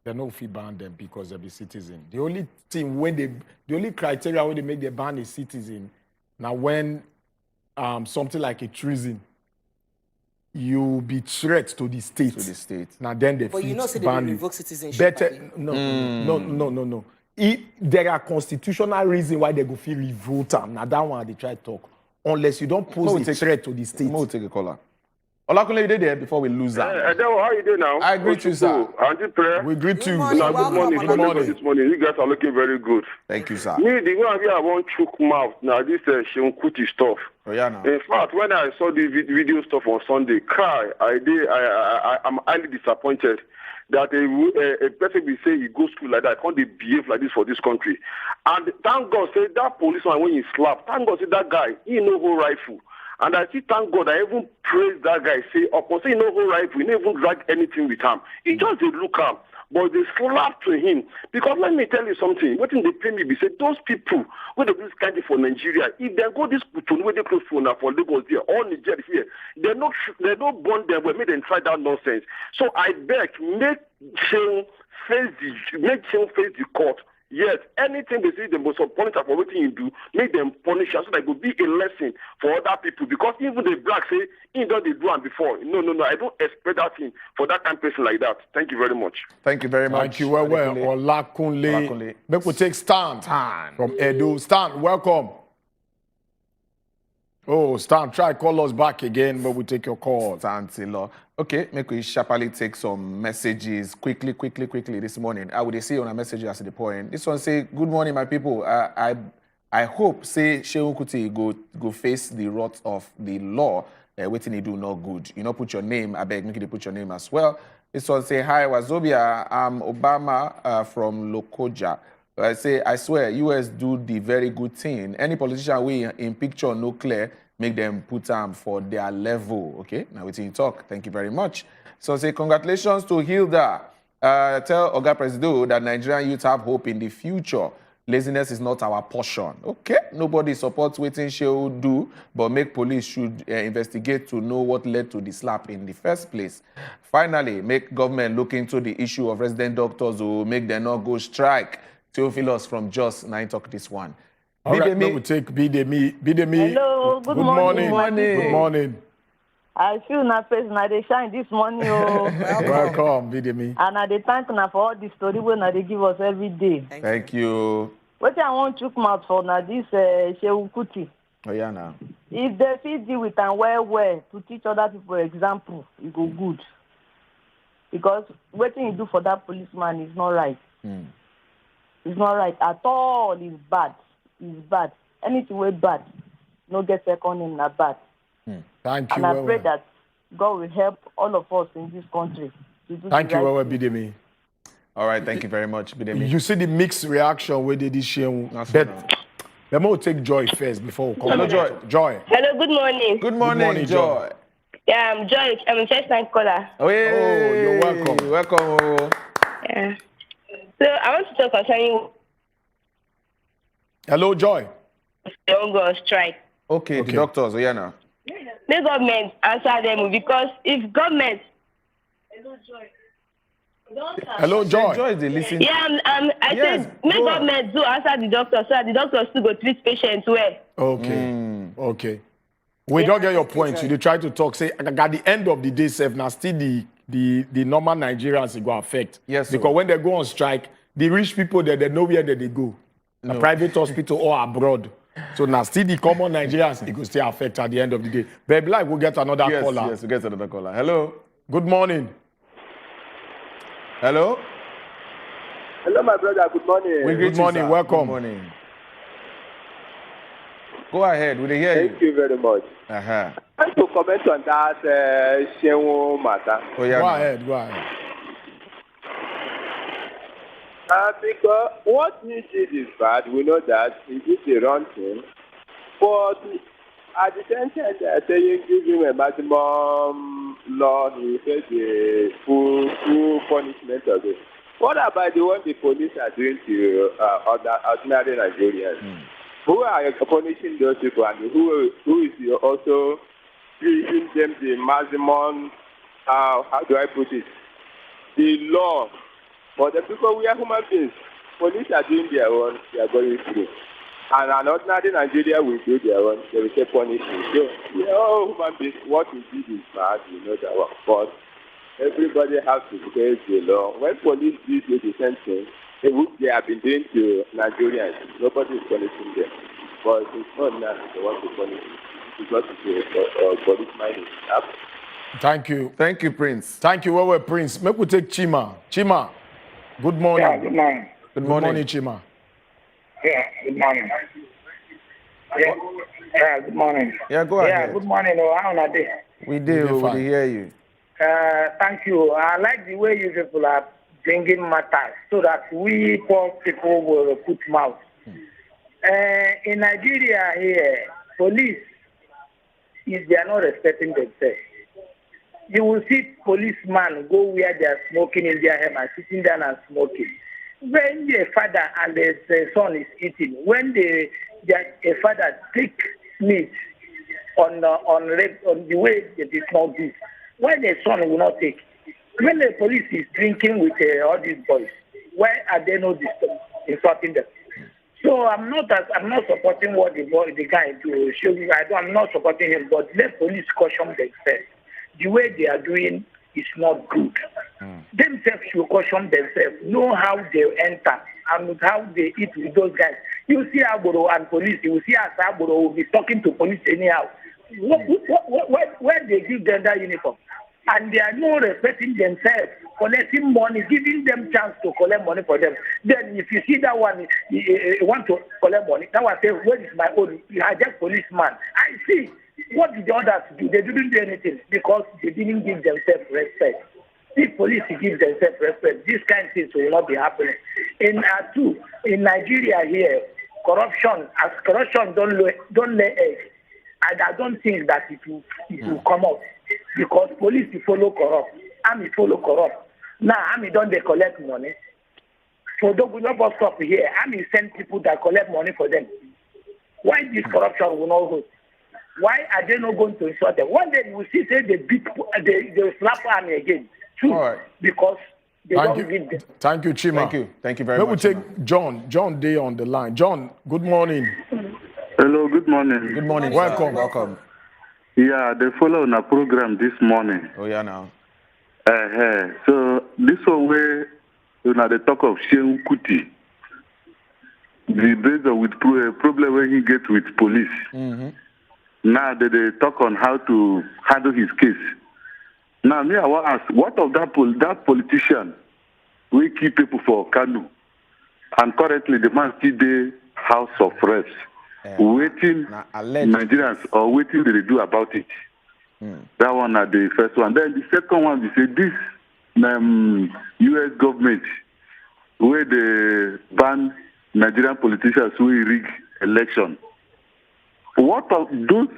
they no fit ban them because they be citizen. The only thing the only criteria when they make the ban a citizen, now when something like a treason, you be threat to the state. To the state. Now then they But you know, say they ban will you. revoke citizenship. Better no. There are constitutional reasons why they go feel revolt them. Now that one they try to talk. Unless you don't pose a threat to the state. We'll take a caller. Olakunle, you there before we lose that. How you doing now? I greet you, sir. Auntie Prayer. We greet you. Good morning. This morning. You guys are looking very good. Thank you, sir. Me, the one here I want choke mouth now. This Sheun Kuti stuff. Oh yeah, now. In fact, when I saw the video stuff on Sunday, I'm highly disappointed that a person will say he goes school like that. Can't they behave like this for this country? And thank God, say that policeman when he slapped. Thank God, say that guy he no go rifle. And I see, thank God, I even praise that guy. Say, upon say, no whole rifle, he didn't even drag anything with him. He just did look up, but they slapped to him. Because let me tell you something. What in the pay me, we say those people when they do this kind of for Nigeria, if they go this to where they close for Lagos here or Nigeria here, they don't bond them. We made them try that nonsense. So I beg, make him face the court. Yes, anything they say they must punish for what you do, make them punish so that it will be a lesson for other people. Because even the black say, he don't do them before. No, I don't expect that thing for that kind of person like that. Thank you very much. Thank you very much. Thank you well. Olakunle. Make we take Stan from Edo. Stan, welcome. Oh, Stan, try call us back again, but we take your call. Stan Taylor. Okay, make we sharply take some messages quickly this morning. I would see on a message as the point. This one say, good morning, my people. I hope, say, Sheun Kuti go face the wrath of the law. Waiting he do no good. You know, put your name. I beg, make you put your name as well. This one say, hi, Wazobia. I'm Obama from Lokoja. I say, I swear, US do the very good thing. Any politician we in picture no clear, make them put them for their level. Okay, now we you talk. Thank you very much. So say, congratulations to Hilda. Tell Oga Presido that Nigerian youth have hope in the future. Laziness is not our portion. Okay, nobody supports waiting she will do, but make police should investigate to know what led to the slap in the first place. Finally, make government look into the issue of resident doctors who make them not go strike. Theophilus from Jos, now talk this one. All right, now we take Bidemi. Hello, good morning. Good morning. I feel na face na they shine this morning. Welcome, Bidemi. And I dey thank na for all the story when they give us every day. Thank you. What I want to come out for now this Sheun Kuti. Oh yeah, now. If they fit deal with them well to teach other people example, it go good. Because what you do for that policeman is not right. It's not right at all. It's bad. It's bad. Anything way bad, no get second in that bad. Thank you. And I pray that God will help all of us in this country to do Thank you, right Bidemi. All right, thank you very much, Bidemi. You see the mixed reaction where they did share. But let me take Joy first before we come. Hello, Joy. Hello, good morning. Good morning, Joy. Yeah, I'm Joy. I'm a first time caller. Oh, you're welcome. Welcome. Yeah. So I want to talk concerning Hello, Joy. the ongoing strike. Okay, the doctors, oh yeah, now. The government answer them because if government. Hello, Joy. Joy, they listen. Yeah, I said make government do answer the doctor so that the doctor still go treat patients well. Okay. Okay. We don't get your point. You try to talk. Say at the end of the day, Sef, now still the normal Nigerians go affect. Yes. Because when they go on strike, the rich people they know where they go. A private hospital or abroad. So now still the common Nigerians, it will still affect at the end of the day. But like we'll get another caller. Yes, we'll get another caller. Hello. Good morning. Hello. Hello, my brother. Good morning. Good morning. Welcome. Good morning. Go ahead. We'll hear you. Thank you very much. Uh-huh. I want to comment on that Sheun matter. Oh, yeah, Go ahead. Because what he did is bad. We know that he did the wrong thing. But at the same time, they are saying give him a maximum law. He says the full punishment of it. What about the one the police are doing to other ordinary Nigerians? Who are punishing those people and who is also giving them the maximum, how do I put it? The law But the people, we are human beings. Police are doing their own, they are going through. And an ordinary Nigeria will do their own, they will say punishment. So, we are all human beings. What we did is bad, we know that one. But everybody has to face the law. When police do the same thing, they have been doing to Nigerians. Nobody is punishing them. But it's not now they want to punish them. Because it's a policeman. Thank you. Thank you, Prince. Thank you, well, Prince. Make we take Chima. Chima, good morning. Yeah, good morning. Good morning, Chima. Yeah, good morning. Yeah, good morning. Yeah, go ahead. Yeah, good morning. Oh, how are they? We do. We hear you. Thank you. I like the way you people are bringing matters so that we poor people will put mouth. In Nigeria here, police, if they are not respecting themselves, you will see policemen go where they are smoking in their home and sitting down and smoking. When the father and the son is eating, when a father take meat on the way that is not this, why the son will not take? When the police is drinking with all these boys, why are they not insulting them? So I'm not supporting what the guy do. I'm not supporting him, but let police caution themselves. The way they are doing is not good. Themselves should caution themselves, know how they enter and how they eat with those guys. You see Agboro and police, you see as Agboro will be talking to police anyhow. When they give them that uniform, and they are not respecting themselves, collecting money, giving them chance to collect money for them. Then if you see that one, you want to collect money, that one say, where is my own? You are just policeman. I see. What did the others do? They didn't do anything because they didn't give themselves respect. If police give themselves respect, this kind of things will not be happening. In Nigeria here, corruption don't lay eggs. And I don't think that it will come out because police follow corrupt, army follow corrupt. Now army don't they collect money. So don't we not stop here. Army send people that collect money for them. Why this corruption will not go? Why are they not going to insult them? One day you will see say they slap army again. True. All right. Because they don't give them. Thank you, Chima. Thank you very much. much. We take John. John Day on the line. John, good morning. Hello, good morning. Good morning. Welcome. Yeah, they follow on a program this morning. Oh, yeah, now. So, this one where they talk of Shehu Kuti, the brother with problem where he gets with police. Mm-hmm. Now they talk on how to handle his case. Now, me, I want to ask, what of that politician we keep people for Kanu? And currently, the man still the House of Reps. Waiting Nigerians or waiting they do about it. That one are the first one. Then the second one, we say this U.S. government where they ban Nigerian politicians who rig election. What of those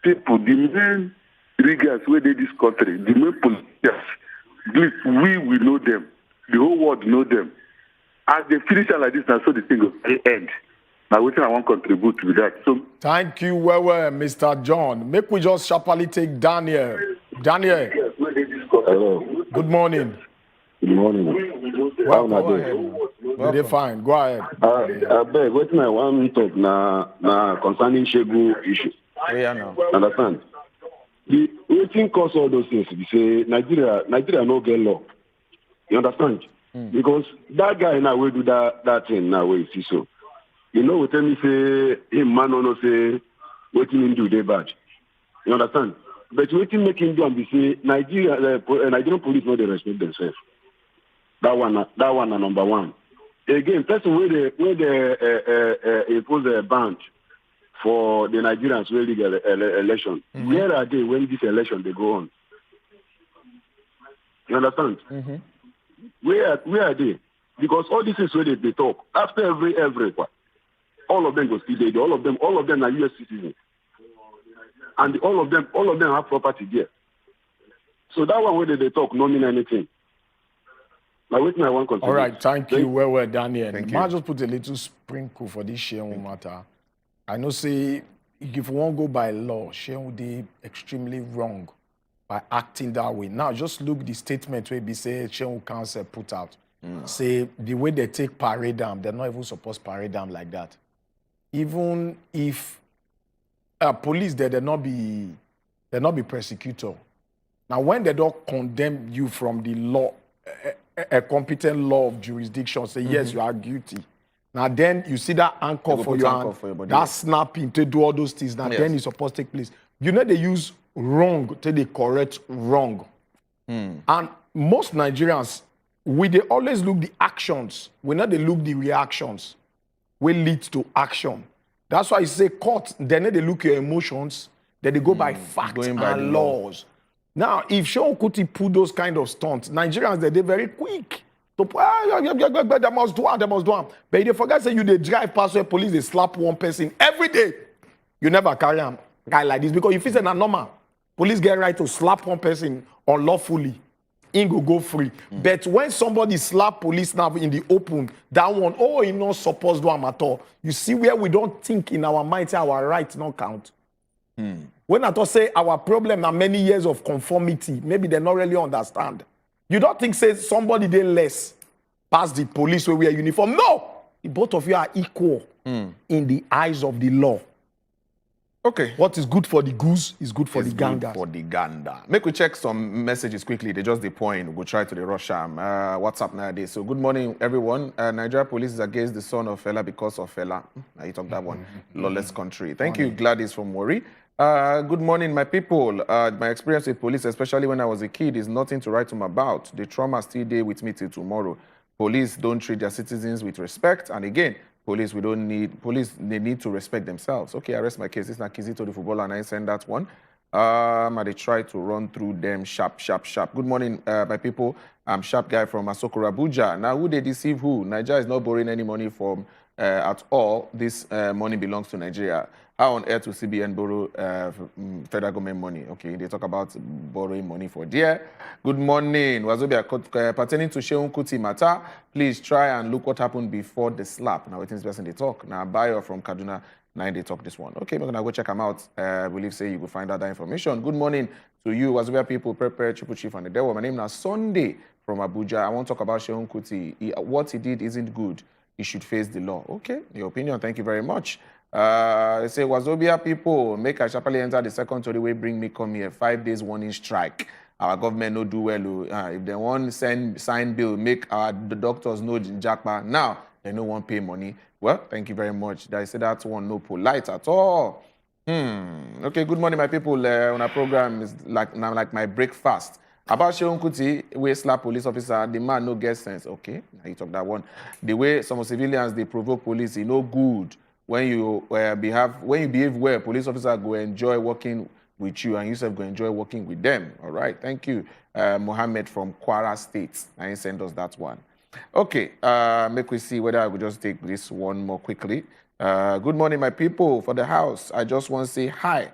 people, the main riggers where they this country, the main politicians, please, we will know them. The whole world know them. As they finish like this, now so the thing will end. Now, which I want to contribute to that. So, thank you, Mr. John. Make we just sharply take Daniel. Daniel. Hello. Good morning. Good morning. Welcome. Very fine. Go ahead. I beg, what I want to talk na concerning Shegu issue. Yeah, no. Understand? The waiting cause all those things. We say Nigeria no get law. You understand? Because that guy now will do that thing now. We see so. You know, we tell me say him man no say waiting him do they bad. You understand? But waiting make him do and be say Nigerian police no they respect themselves. That one are number one. Again, person where they impose a ban for the Nigerians where legal election. Mm-hmm. Where are they when this election they go on? You understand? Mm-hmm. Where are they? Because all this is where they talk after every all of them go see there. All of them are U.S. citizens, and all of them have property there. So that one where they talk no mean anything. Now wait, I want to continue. All right, thank you, well, Daniel. Thank you. I just put a little sprinkle for this Shehu matter. I know say if one go by law, Shehu did extremely wrong by acting that way. Now just look the statement where be say Shehu Council put out. say the way they take parade them, they're not even supposed to parade them like that. Even if police there, they're not be prosecutor. Now, when they don't condemn you from the law, a competent law of jurisdiction, say yes, you are guilty. Now then you see that anchor for your hand, that snapping to do all those things. Now then it's supposed to take place. You know they use wrong till they correct wrong. And most Nigerians, they always look the actions. We know they look the reactions. We lead to action. That's why I say court, then they look your emotions, then they go by facts and laws. Now, if Seun Kuti put those kind of stunts, Nigerians, they're very quick. They must do one, they must do one. But they forget say you they drive past where police, they slap one person every day. You never carry a guy like this because if it's not normal, police get right to slap one person unlawfully. In go free. But when somebody slap police now in the open, that one, he not supposed to do at all. You see where we don't think in our mind, our rights not count. When I say our problem are many years of conformity, maybe they not really understand. You don't think say somebody they less past the police where we are uniform. No! Both of you are equal in the eyes of the law. Okay. What is good for the goose is good for the gander. For the gander. Make we check some messages quickly. They just the point. We'll try to the rush what's up nowadays. So good morning, everyone. Nigeria police is against the son of fella because of fella. You talk that one. Lawless country. Thank you, Gladys from Wari. Good morning, my people. My experience with police, especially when I was a kid, is nothing to write home about. The trauma still there with me till tomorrow. Police don't treat their citizens with respect. And again, police, they need to respect themselves. Okay, I rest my case. This is Nakizito, the footballer, and I send that one. They try to run through them sharp. Good morning, my people. I'm Sharp Guy from Asokoro, Abuja. Now, who they deceive who? Nigeria is not borrowing any money from at all. This money belongs to Nigeria. How on earth will CBN borrow federal government money? Okay, they talk about borrowing money for there. Good morning, Wazobia. Pertaining to Seun Kuti matter, please try and look what happened before the slap. Now, waiting person they talk. Now, Bayo from Kaduna, 9 they talk this one. Okay, we're gonna go check them out. Believe say you will find out that information. Good morning to you, Wazobia people. Prepare Triple Chief and the devil. My name is Sunday from Abuja. I want to talk about Seun Kuti. What he did isn't good. He should face the law. Okay, your opinion. Thank you very much. They say, Wazobia people, make I sharply enter the second story way, bring me come here. 5 days warning strike. Our government no do well. If they want sign bill, make the doctors know jackpot. Now, they no want pay money. Well, thank you very much. They say that one no polite at all. Okay, good morning, my people. On our program is like my breakfast. About Seun Kuti, we slap police officer, the man no get sense. Okay, now you talk that one. The way some civilians, they provoke police, no good. When you behave well, police officers go enjoy working with you, and you yourself go enjoy working with them. All right, thank you, Mohammed from Kwara State. I send us that one. Okay, make we see whether I could just take this one more quickly. Good morning, my people. For the house, I just want to say hi,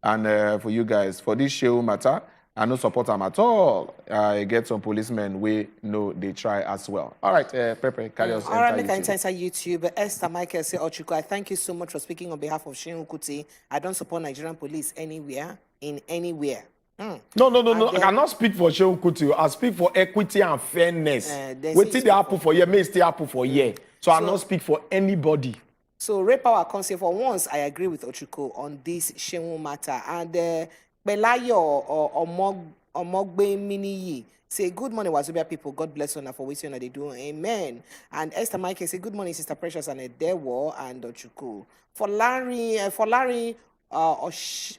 and for you guys, for this show matter, I no support them at all. I get some policemen we know they try as well. All right, Pepe, carry us. All right, make an inside YouTube. Esther Michael say, Ochuko, I thank you so much for speaking on behalf of Seun Kuti. I don't support Nigerian police anywhere, in anywhere. No. I cannot speak for Seun Kuti. I speak for equity and fairness. Wait till they happen for year, may still happen for year. So I not speak for anybody. So Ray Power can say for once, I agree with Ochuko on this Seun matter. And Belayo or Omogbe Miniyi say, good morning, Wazobia people. God bless you for what they do. Amen. And Esther Michael say, good morning, Sister Precious and Edewo and Ochuko. For Larry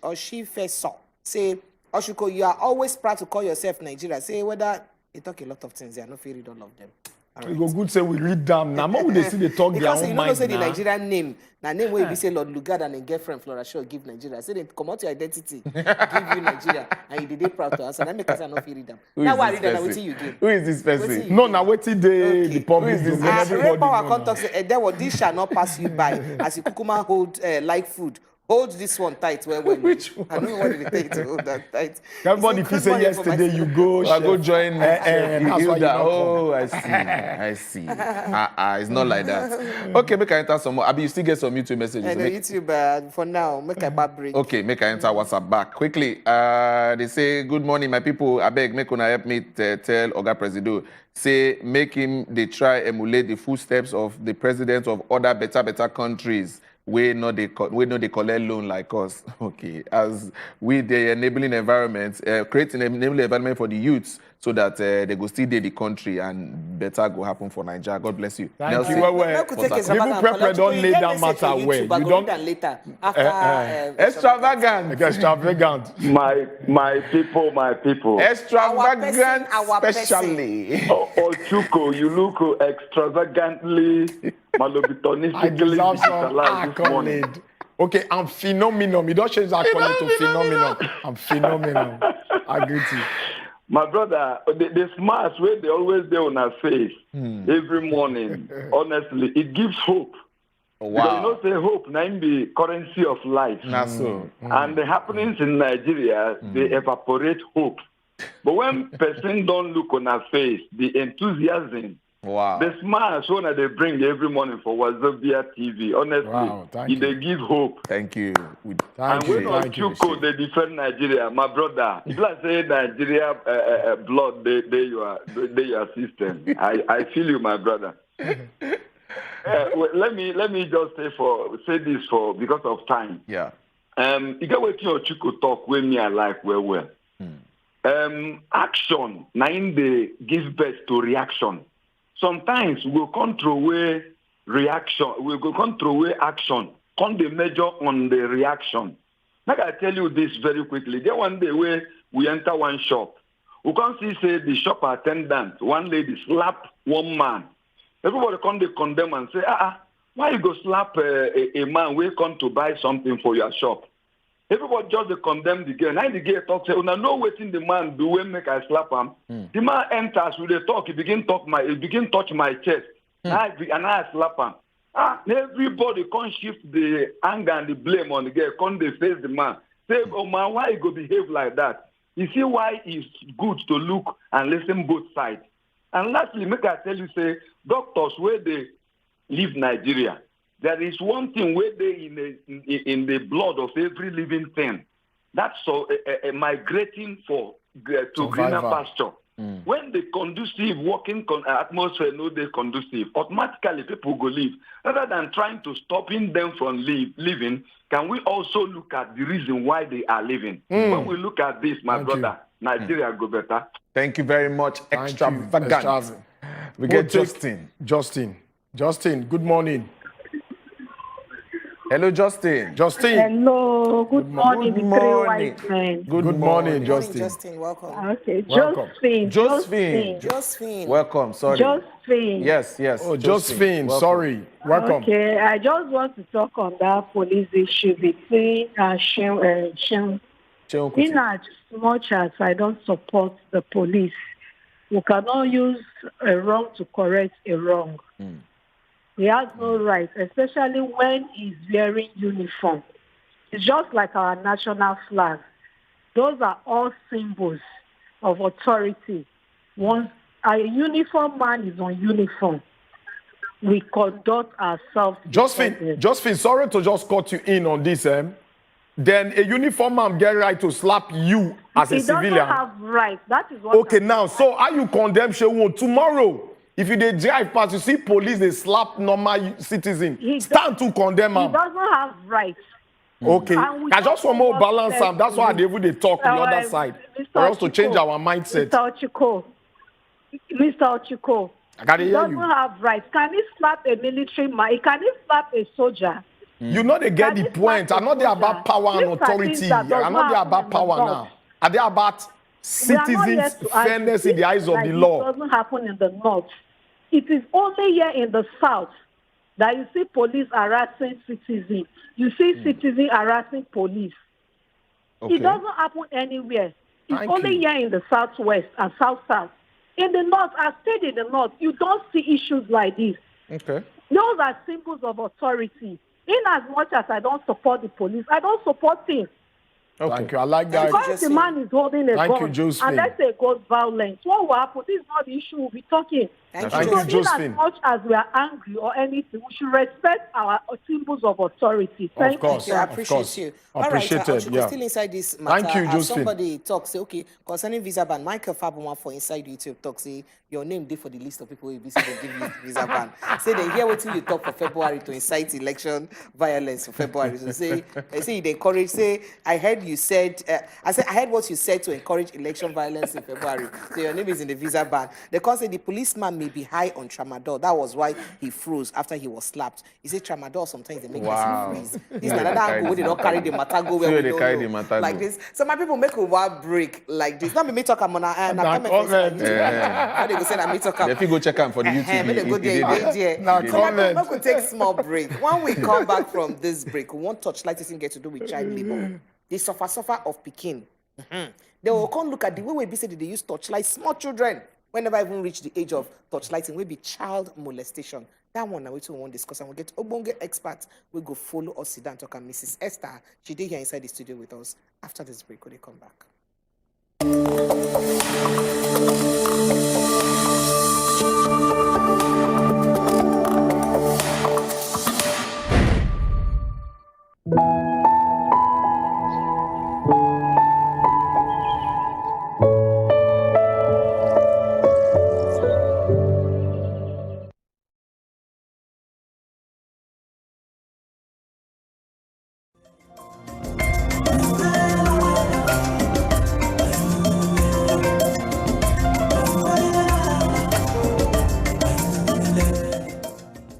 Oshifeso say, Ochuko, you are always proud to call yourself Nigeria. Say whether you talk a lot of things, they are not fair read all of them. Right. We go good say we read them. Now more they see they talk their own mind. Because you know say the Nigerian name. Now name where you say Lord Lugard and a girlfriend Flora Shaw give Nigeria. Say they come out your identity, give you Nigeria, and you did they proud to us. And that make us not feel read them. Now why read them? What you give? Who is this person? No, now wait till the public. Who is this? Power contact say there was this shall not pass you by as you kukuma hold like food. Hold this one tight. Which one? I don't know what it takes to hold that tight. Everybody, if you say yesterday, you go. I go join Hilda. Oh, I see. It's not like that. Okay, make I enter some more. Abi, you still get some YouTube messages. I know YouTube, but for now, make a bad break. Okay, make I enter WhatsApp back quickly. They say, good morning, my people. I beg, make una help me tell Oga Presido. Say, make him, they try emulate the footsteps of the presidents of other better countries. We know they collect loan like us. Okay, as we the enabling environment, creating an enabling environment for the youths so that they go still dey the country and better go happen for Nigeria. God bless you. Thank you. People prepare don't lay that matter well. You don't later. Extravagant. My people. Extravagant, our especially. Ochuko, you look extravagantly, malobitonistically digitalized this morning. Okay, I'm phenomenal. You don't change that calling to phenomenal. I'm phenomenal. I agree to you. My brother, the smiles where they always do on our face every morning, honestly, it gives hope. Wow. Because you know, say hope, now the currency of life. So. And the happenings in Nigeria, they evaporate hope. But when person don't look on our face, the enthusiasm, the smiles one that they bring every morning for Wazobia TV, honestly, they give hope. Thank you. And when Ochuko, they defend Nigeria, my brother, if I say Nigeria blood, they your system. I feel you, my brother. Let me just say this because of time. Yeah. You get what Ochuko talk when me I like well. Action, now they give birth to reaction. Sometimes we'll control way reaction, we'll go control way action, can they measure on the reaction. Like I tell you this very quickly. There one day where we enter one shop, we can see say the shop attendant, one lady slap one man. Everybody come they condemn and say, why you go slap a man who come to buy something for your shop? Everybody just they condemn the girl. Now the girl talk say, "Una know wetin the man do when make I slap him." The man enters with the talk. He begin touch my chest. And I slap him. Everybody can't shift the anger and the blame on the girl. Can't they face the man? Say, "Oh man, why you go behave like that?" You see why it's good to look and listen both sides. And lastly, make I tell you, say doctors where they leave Nigeria. There is one thing where they in the blood of every living thing. That's migrating to greener pasture. When the conducive working atmosphere no they conducive, automatically people go live. Rather than trying to stopping them from living, can we also look at the reason why they are living? When we look at this, my brother, Nigeria go better. Thank you very much. Extravagant. We get Justin. Justin, good morning. Hello, Justin. Hello. Good morning. Good morning. Good morning, Justin. Justin, welcome. Okay, Welcome. Josephine. Welcome. Sorry. Josephine. Yes. Oh, Josephine. Sorry. Welcome. Okay, I just want to talk on that police issue between Shem. In as much as I don't support the police, we cannot use a wrong to correct a wrong. He has no right, especially when he's wearing uniform. It's just like our national flag. Those are all symbols of authority. Once a uniform man is on uniform, we conduct ourselves. Josephine, sorry to just cut you in on this. Then a uniform man get right to slap you as a civilian. He doesn't have right. That is what. Okay, now, so how you condemn Shehu tomorrow? If you drive past, you see police, they slap normal citizen. Stand to condemn him. He doesn't have rights. Okay. I just want more balance. That's why they talk on the other side. For us to change our mindset. Mr. Ochuko. He doesn't have rights. Can he slap a military man? Can he slap a soldier? You know they get the point. I'm not there about power and authority. I'm not there about power now. Are they about citizens' fairness in the eyes of the law? It doesn't happen in the north. It is only here in the south that you see police harassing citizens. You see citizens harassing police. It doesn't happen anywhere. It's only here in the southwest and south-south. In the north, I stayed in the north, you don't see issues like this. Okay. Those are symbols of authority. In as much as I don't support the police, I don't support him. Okay. Thank you. I like that. Because the man is holding a gun, and let's say it goes violent, what will happen? This is not the issue we'll be talking. Thank so you, in Josephine. as much as we are angry or anything, we should respect our symbols of authority. Thank course, you. I appreciate you. All right, yeah. still inside this matter. Thank you, Josephine. Somebody talks, say, okay, concerning visa ban, Michael Fabuma for Inside YouTube talks, say, your name there for the list of people who they give you visa ban. Say they hear what you talk for February to incite election violence for February. So say they encourage, say, I heard you said, I heard what you said to encourage election violence in February. So your name is in the visa ban. They can say the policeman may be high on tramadol. That was why he froze after he was slapped. He said tramadol sometimes they make person freeze. This another angle where they don't carry the matter go where we don't know. Like this. So my people make a wild break like this. Not me talk I'm on a they go say that me talk. If you go check out for the YouTube, they go there. So my people could take small break. When we come back from this break, we won't touch like this thing get to do with child labor. They suffer of Pekin. They will come look at the way we say that they use torchlight small children when never even reach the age of torchlighting will be child molestation. That one now we won't discuss and we'll get Obonge experts. We'll go follow us, sit down, talk, and Mrs. Esther. She did here inside the studio with us. After this break, will they come back?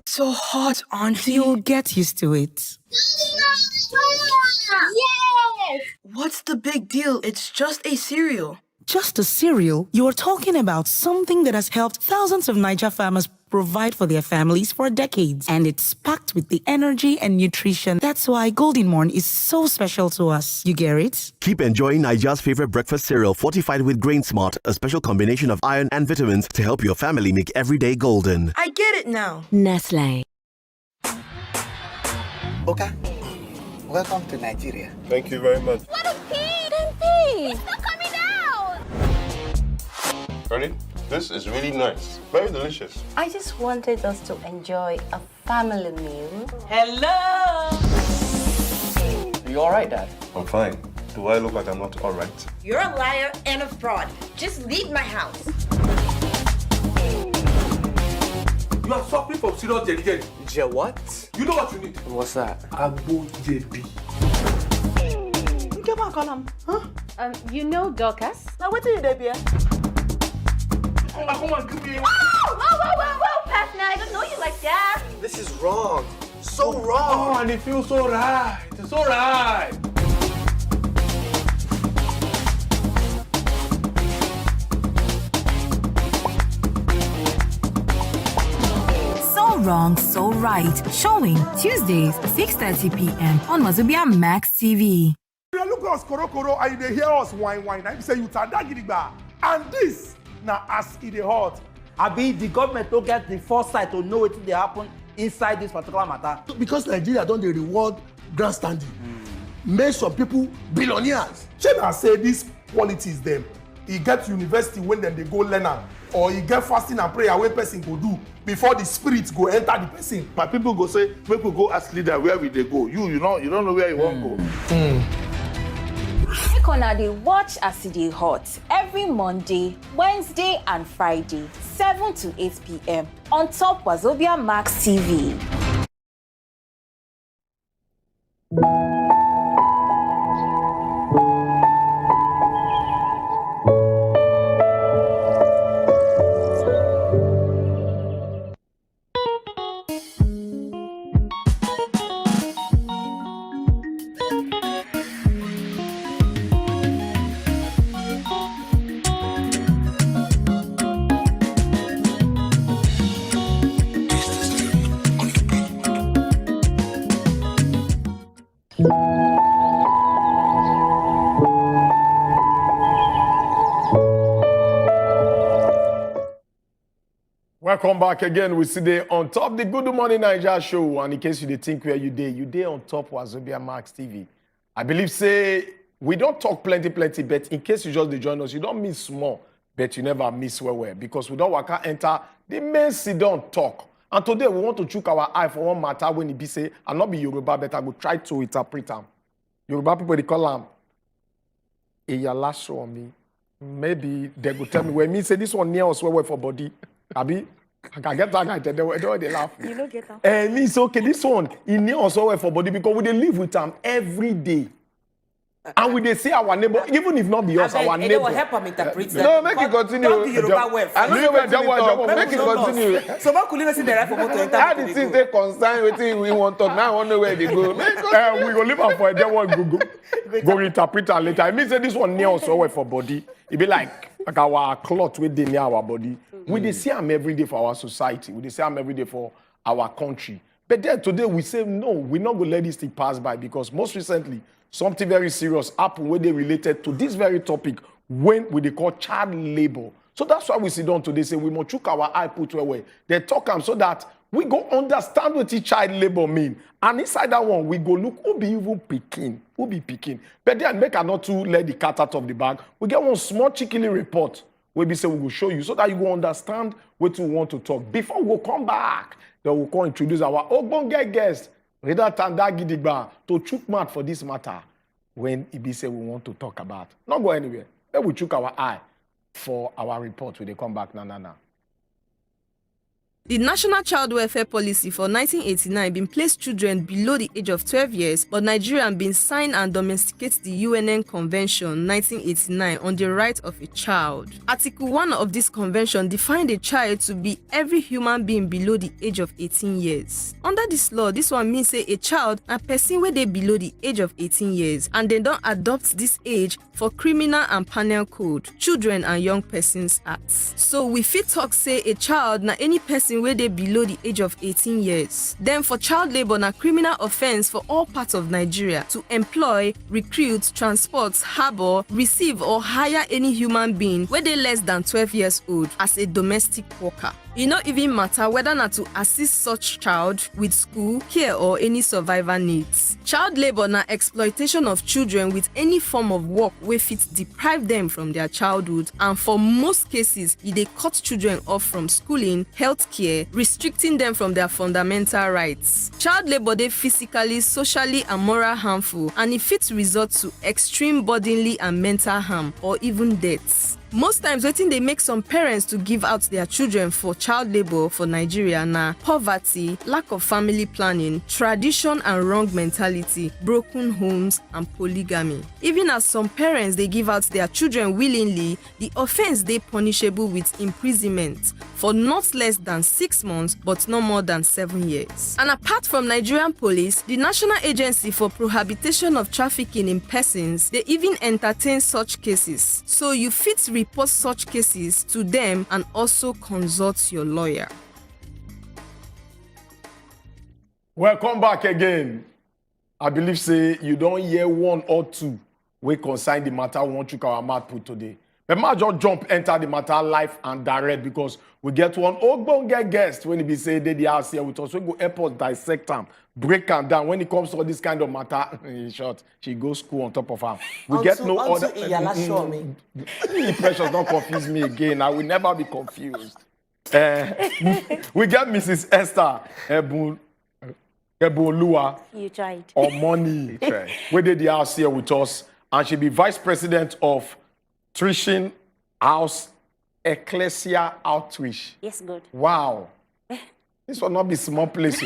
So hot, auntie. You'll get used to it. Yes! What's the big deal? It's just a cereal. Just a cereal? You're talking about something that has helped thousands of Niger farmers provide for their families for decades. And it's packed with the energy and nutrition. That's why Golden Morn is so special to us. You get it? Keep enjoying Niger's favorite breakfast cereal fortified with Grain Smart, a special combination of iron and vitamins to help your family make every day golden. I get it now. Nestle. Oka, welcome to Nigeria. Thank you very much. What a pig! It's not coming out! Ready? This is really nice. Very delicious. I just wanted us to enjoy a family meal. Hello! Are you alright, Dad? I'm fine. Do I look like I'm not alright? You're a liar and a fraud. Just leave my house. You are suffering from serious jelly. What? You know what you need? What's that? Abo JB. Come on, call him. Huh? You know Dorcas? Now what are you there, Come on, give me. Whoa, partner, I don't know you like that. This is wrong. So wrong. Oh, and it feels so right. It's so right. So wrong, so right. Showing Tuesdays, 6:30 p.m. on wazobiamax TV. Look us, Koro, and they hear us whine. I say you tanda. And this, now as it hot. Abi, the government don't get the foresight to know what they happen inside this particular matter. Because Nigeria don't they reward grandstanding. Make some people billionaires. Should I say this qualities them? He get university when then they go learn am, or he get fasting and prayer where person go do before the spirit go enter the person. My people go say, make we go ask leader where will they go. You don't know where you want to go. Make una dey watch as e dey hot every Monday, Wednesday and Friday, 7 to 8 p.m. on top wazobiamax TV. Welcome back again. We see there on top the Good Morning Nigeria show. And in case you think where you day on top wazobiamax TV. I believe say we don't talk plenty, but in case you just join us, you don't miss small, but you never miss where. Because we don't work out enter the main sit down talk. And today we want to chook our eye for one matter when it be say, and not be Yoruba, but I will try to interpret them. Yoruba people, they call them Eyalaso on me. Maybe they go tell me, when me say this one near us where for body. Abi, I can get that guy, they laugh. You don't get that. Me say, okay, this one, he near us where for body because we dey live with them every day. And we dey see our neighbor, even if not be us, our neighbor. They will help them interpret that. No, make it continue. Don't be Yoruba well. I know where talk. Make it continue. So what could you see the right for motor enter? How the things they concern wetin we want talk now? I want to know where they go. We go leave am for a one go interpret am later. I mean say this one near us somewhere for body. It be like our cloth wey dey near our body. We dey see am every day for our society. We dey see am every day for our country. But then today we say no, we're not gonna let this thing pass by because most recently something very serious happened when they related to this very topic when we they call child labor. So that's why we sit down today say we must chook our eye put where they talk so that we go understand what the child labor mean. And inside that one, we go look who be even picking. Who be picking. But then make her not to let the cat out of the bag. We get one small chickily report where we say we will show you so that you go understand what we want to talk. Before we come back, then we'll come introduce our ogbonge guest, Reda Tanda Gidigba, to chook mouth for this matter when it be say we want to talk about. Not go anywhere. Then we chook our eye for our report when they come back. Na. The National Child Welfare Policy for 1989 been placed children below the age of 12 years, but Nigeria been sign and domesticate the UNN Convention 1989 on the right of a child. Article 1 of this convention defined a child to be every human being below the age of 18 years. Under this law, this one means say a child a person where they below the age of 18 years and they don't adopt this age for Criminal and Penal Code, Children and Young Persons Act. So we fit talk say a child na any person where they below the age of 18 years. Then for child labor na criminal offense for all parts of Nigeria to employ, recruit, transport, harbor, receive or hire any human being where they less than 12 years old as a domestic worker. It not even matter whether not to assist such child with school, care or any survivor needs. Child labor na exploitation of children with any form of work wey fit deprive them from their childhood, and for most cases, they cut children off from schooling, health care, restricting them from their fundamental rights. Child labor dey physically, socially and moral harmful, and it fit result to extreme bodily and mental harm or even deaths. Most times, wetin dey make some parents to give out their children for child labor for Nigeria na poverty, lack of family planning, tradition and wrong mentality, broken homes and polygamy. Even as some parents dey give out their children willingly, the offense dey punishable with imprisonment for not less than 6 months but no more than 7 years. And apart from Nigerian police, the National Agency for Prohibition of Trafficking in Persons, they even entertain such cases. So you fit report such cases to them and also consult your lawyer. Welcome back again. I believe say you don't hear one or two we consign the matter we want to our mouth put today. But ma just jump enter the matter live and direct because we get one ogbonge guest when he be say they are here with us. We go help us dissect them, break them down. When it comes to all this kind of matter, in short, she goes school on top of her. We get no other. Precious, don't confuse me again. I will never be confused. We get Mrs. Esther Eboluwa. You tried. Or money. We did the house here with us, and she be vice president of Trishan House Ecclesia Outreach. Yes, good. Wow. This will not be small place.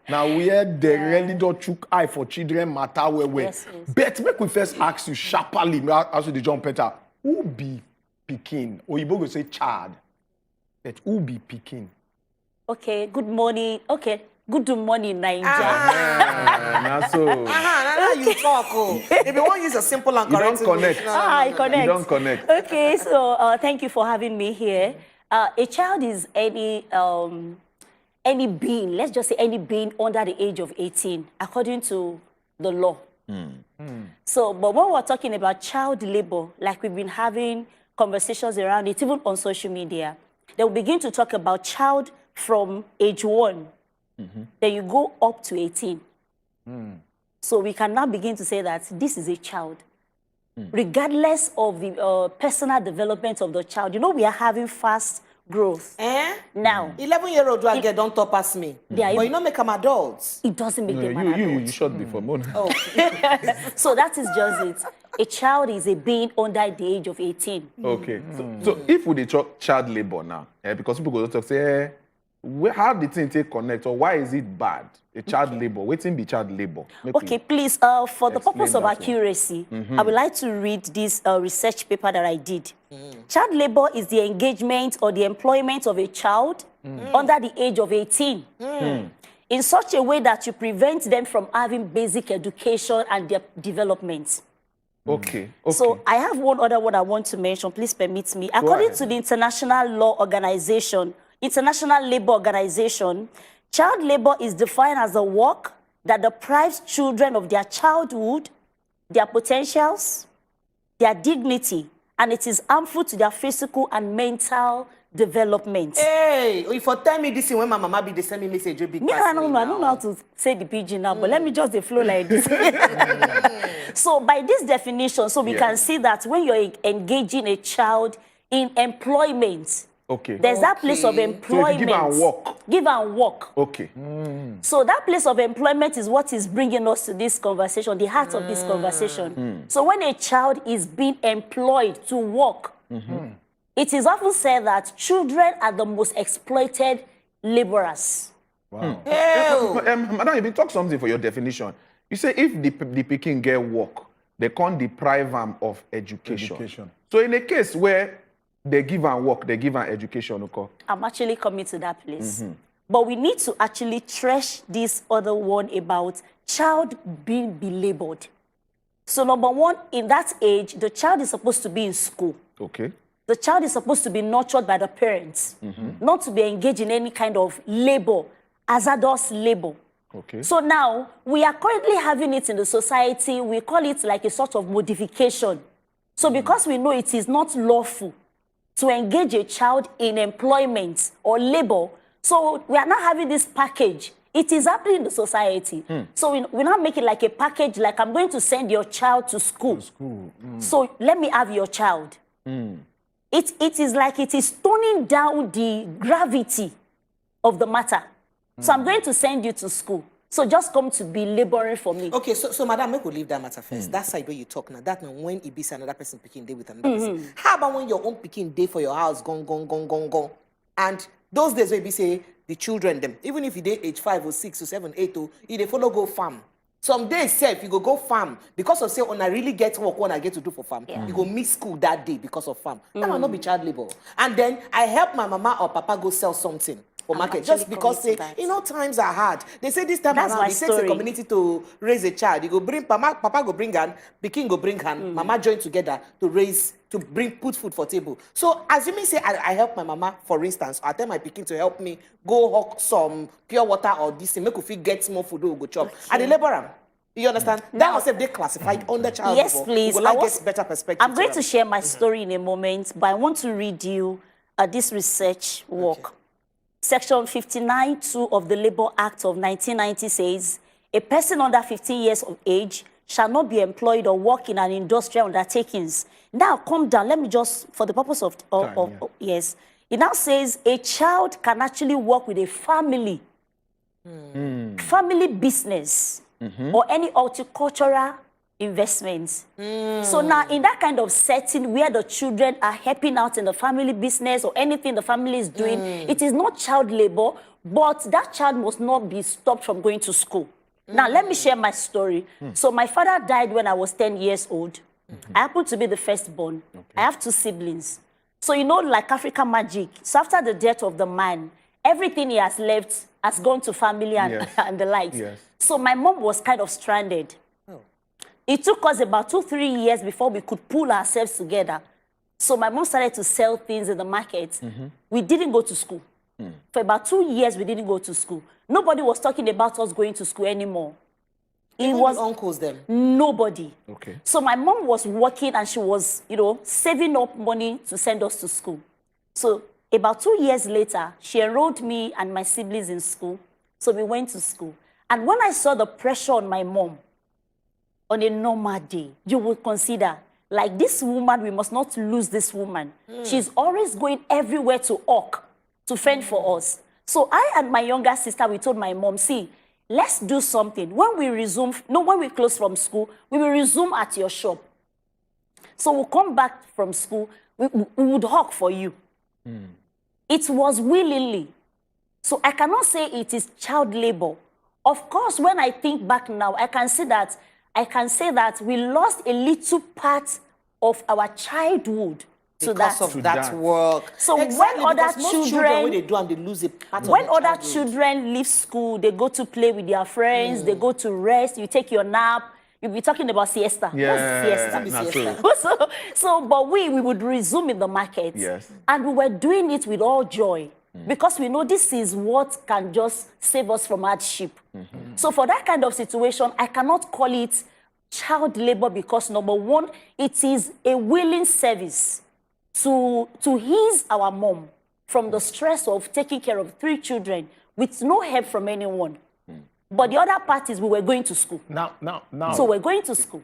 Now we had the really don't chook eye for children matter where. Yes, yes. But make we first ask you sharply, as the John Peter, who be picking? Or you go say child. But who be picking? Okay, good morning. Okay. Good morning, Nigeria. Now you talk. If you want to use a simple and correct you don't connect. I connect. You don't connect. Okay, so thank you for having me here. A child is any being, let's just say any being under the age of 18, according to the law. So, but when we're talking about child labor, like we've been having conversations around it, even on social media, They will begin to talk about child from age 1. Then you go up to 18. So we can now begin to say that this is a child. Regardless of the personal development of the child. You know, we are having fast growth. Now. 11-year-old do I get don't top past me. But you don't make them adults. It doesn't make them adults. You shot before, Mona. Oh. So that is just it. A child is a being under the age of 18. Okay. So if we talk child labor now, because people go to talk, say, how did thing take connect, or why is it bad? A child labor. Waiting be child labor. Okay, please, for the purpose of accuracy, I would like to read this research paper that I did. Child labor is the engagement or the employment of a child under the age of 18 in such a way that you prevent them from having basic education and their development. Okay. So I have one other one I want to mention. Please permit me. According to the International Labour Organization, child labor is defined as a work that deprives children of their childhood, their potentials, their dignity, and it is harmful to their physical and mental development. Hey, if you tell me this when my mama be the same message, you be I don't know how to say the pidgin now, but let me just flow like this. So by this definition, we can see that when you're engaging a child in employment, there's that place of employment. So give and work. Give and work. Okay. So that place of employment is what is bringing us to this conversation, the heart of this conversation. So when a child is being employed to work, it is often said that children are the most exploited laborers. Wow. Madam, if you talk something for your definition, you say if the pikin get work, they can't deprive them of education. So in a case where they give and work, they give an education, okay? I'm actually coming to that place. But we need to actually trash this other one about child being belabored. So number one, in that age, the child is supposed to be in school. Okay. The child is supposed to be nurtured by the parents, not to be engaged in any kind of labor, hazardous labor. Okay. So now, we are currently having it in the society, we call it like a sort of modification. So because we know it is not lawful to engage a child in employment or labor, so we are not having this package. It is happening in the society. So we now make it like a package, like I'm going to send your child to school. So let me have your child. It is like it is toning down the gravity of the matter. So I'm going to send you to school. So just come to be laboring for me. Okay, so madam, make we leave that matter first. That side where you talk now, that means when it be another person picking day with another person. How about when your own picking day for your house gone? And those days where you say the children them, even if you dey age 5 or 6 or 7, 8, you they follow go farm. Some days self you go farm because of say when I really get work when I get to do for farm. You go miss school that day because of farm. That will not be child labor. And then I help my mama or papa go sell something for market just because say times are hard. They say this time around it takes a community to raise a child. You go bring papa go bring hand, pikin go bring hand, mama join together to put food for table. So assuming say I help my mama, for instance, I tell my pikin to help me go hawk some pure water or this thing, make we get more food we go chop. And the labor you understand? That was if they classified under child labor. Yes, please. I get better perspective. I'm going to share my story in a moment, but I want to read you this research work. Section 59(2) of the Labour Act of 1990 says, a person under 15 years of age shall not be employed or work in an industrial undertakings. Now, calm down. Let me just, for the purpose of yes. It now says a child can actually work with a family, family business, or any horticultural investments. So now, in that kind of setting where the children are helping out in the family business or anything the family is doing, it is not child labor, but that child must not be stopped from going to school. Now, let me share my story. So my father died when I was 10 years old. I happen to be the firstborn. I have 2 siblings. So, you know, like African magic. So after the death of the man, everything he has left has gone to family and, and the likes. So my mom was kind of stranded. It took us about 2-3 years before we could pull ourselves together. So my mom started to sell things in the market. We didn't go to school. For about 2 years, we didn't go to school. Nobody was talking about us going to school anymore. It was uncles them. Nobody. Okay. So my mom was working and she was, you know, saving up money to send us to school. So About 2 years later, she enrolled me and my siblings in school. So we went to school. And when I saw the pressure on my mom, on a normal day, you would consider, like, this woman, we must not lose this woman. She's always going everywhere to hawk, to fend for us. So I and my younger sister, we told my mom, see, let's do something. When we close from school, we will resume at your shop. So we'll come back from school, we would hawk for you. It was willingly. So I cannot say it is child labor. Of course, when I think back now, I can say that we lost a little part of our childhood because of that work. So exactly, when other children, when they do and they lose a part when of other children leave school, they go to play with their friends, they go to rest, you take your nap. You'll be talking about siesta. Yeah, siesta. But we would resume in the market. Yes. And we were doing it with all joy. Because we know this is what can just save us from hardship. So for that kind of situation, I cannot call it child labor because, number one, it is a willing service to ease our mom from the stress of taking care of 3 children with no help from anyone. But the other part is we were going to school. Now. So we're going to school.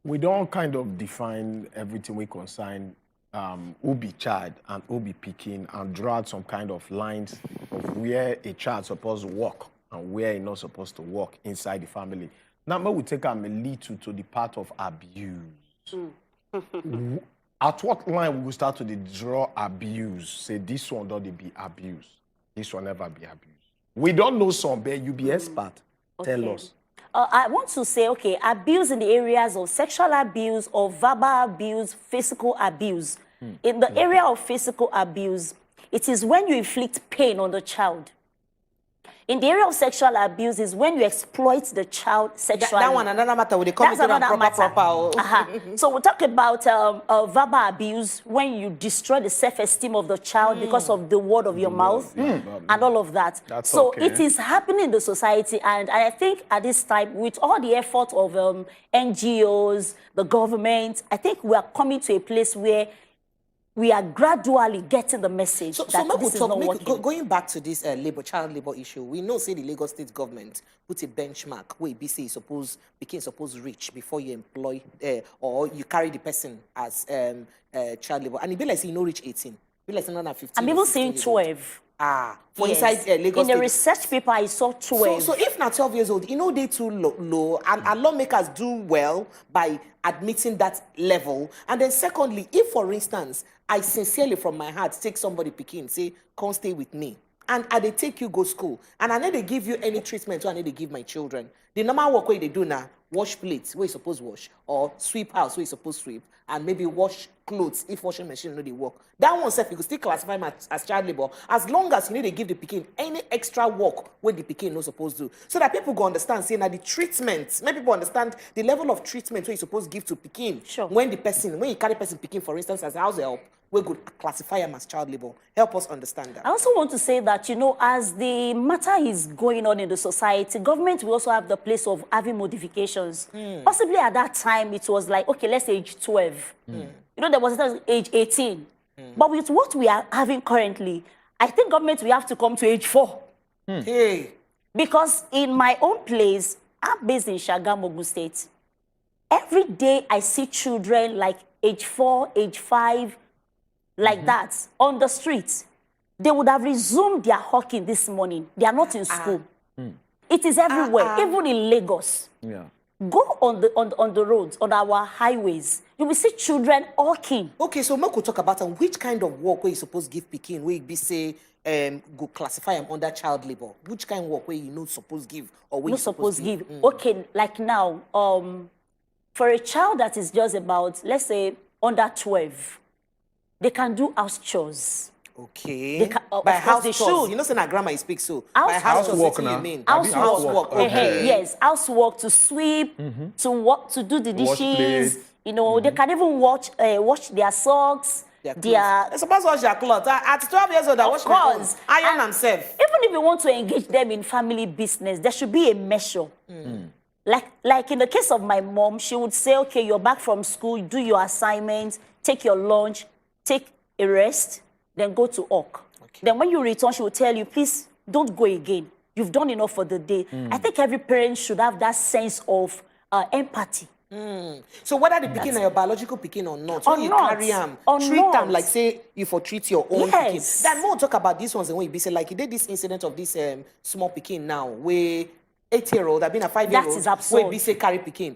We don't kind of define everything we consign who be child and who be picking and draw out some kind of lines of where a child supposed to walk and where he's not supposed to walk inside the family. Now, we take a little to the part of abuse. At what line we will start to draw abuse? Say this one don't be abuse. This one never be abuse. We don't know some, but you be expert. Tell us. I want to say, okay, abuse in the areas of sexual abuse or verbal abuse, physical abuse. In the area of physical abuse, it is when you inflict pain on the child. In the area of sexual abuse is when you exploit the child sexually. That one, another matter. With the proper. So we'll talk about verbal abuse when you destroy the self-esteem of the child because of the word of your mouth and all of that. It is happening in the society, and I think at this time, with all the effort of NGOs, the government, I think we are coming to a place where we are gradually getting the message that this is not working. Going back to this child labor issue, we know, say, the Lagos state government put a benchmark where it say became supposed reach before you employ or you carry the person as child labor. And it be like, say, you know, reach 18. Be like, not 15. I'm even saying 12. For inside Lagos in the research paper, I saw 12. So if not 12 years old, you know, they too low, and lawmakers do well by admitting that level. And then secondly, if, for instance, I sincerely from my heart take somebody picking, say, come stay with me, and they take you go school, and I know they give you any treatment, so I know they give my children. The normal work way they do now, wash plates where you supposed wash, or sweep house where you supposed sweep, and maybe wash clothes if washing machine no they work. That one self you could still classify them as child labor as long as you know they give the pikin any extra work where the pikin no supposed to. So that people go understand, saying that the treatment, make people understand the level of treatment where you supposed to give to pikin. Sure. When you carry person pikin, for instance, as house help, we could classify them as child labor. Help us understand that. I also want to say that, you know, as the matter is going on in the society, government will also have the place of having modifications. Possibly at that time, it was like, okay, let's say age 12. You know, there was age 18. But with what we are having currently, I think government will have to come to age 4. Hey. Because in my own place, I'm based in Shagamu, Ogun State. Every day I see children like age 4, age 5, like that, on the streets. They would have resumed their hawking this morning. They are not in school. It is everywhere, even in Lagos. Yeah. Go on the roads, on our highways. You will see children hawking. Okay, so Mark will talk about which kind of work where you supposed to give pikin, where you be say go classify them under child labor. Which kind of work where you not supposed to give or where you supposed to give? Okay, like now, for a child that is just about, let's say, under 12, they can do house chores. Okay. They can, by house they chores. should. You know, say na grammar you speak so. House by house chores. work now. Mean? Housework. Okay. Yes, housework to sweep, to do the Wash dishes. plates. You know, they can even wash their socks. They're supposed to wash their clothes. At 12 years old, I wash my clothes. Iron themselves. Even if you want to engage them in family business, there should be a measure. Like in the case of my mom, she would say, okay, you're back from school, do your assignments, take your lunch, take a rest. then go to Ork. Then when you return, she will tell you, please don't go again. You've done enough for the day. I think every parent should have that sense of empathy. So whether the pikin are your biological pikin or not, when you carry them, treat them like say you for treat your own pikin. Then more talk about this ones and when you be say like you did this incident of this small pikin now where 8-year-old, I've been a 5-year-old. That is absurd. Where be say carry pikin.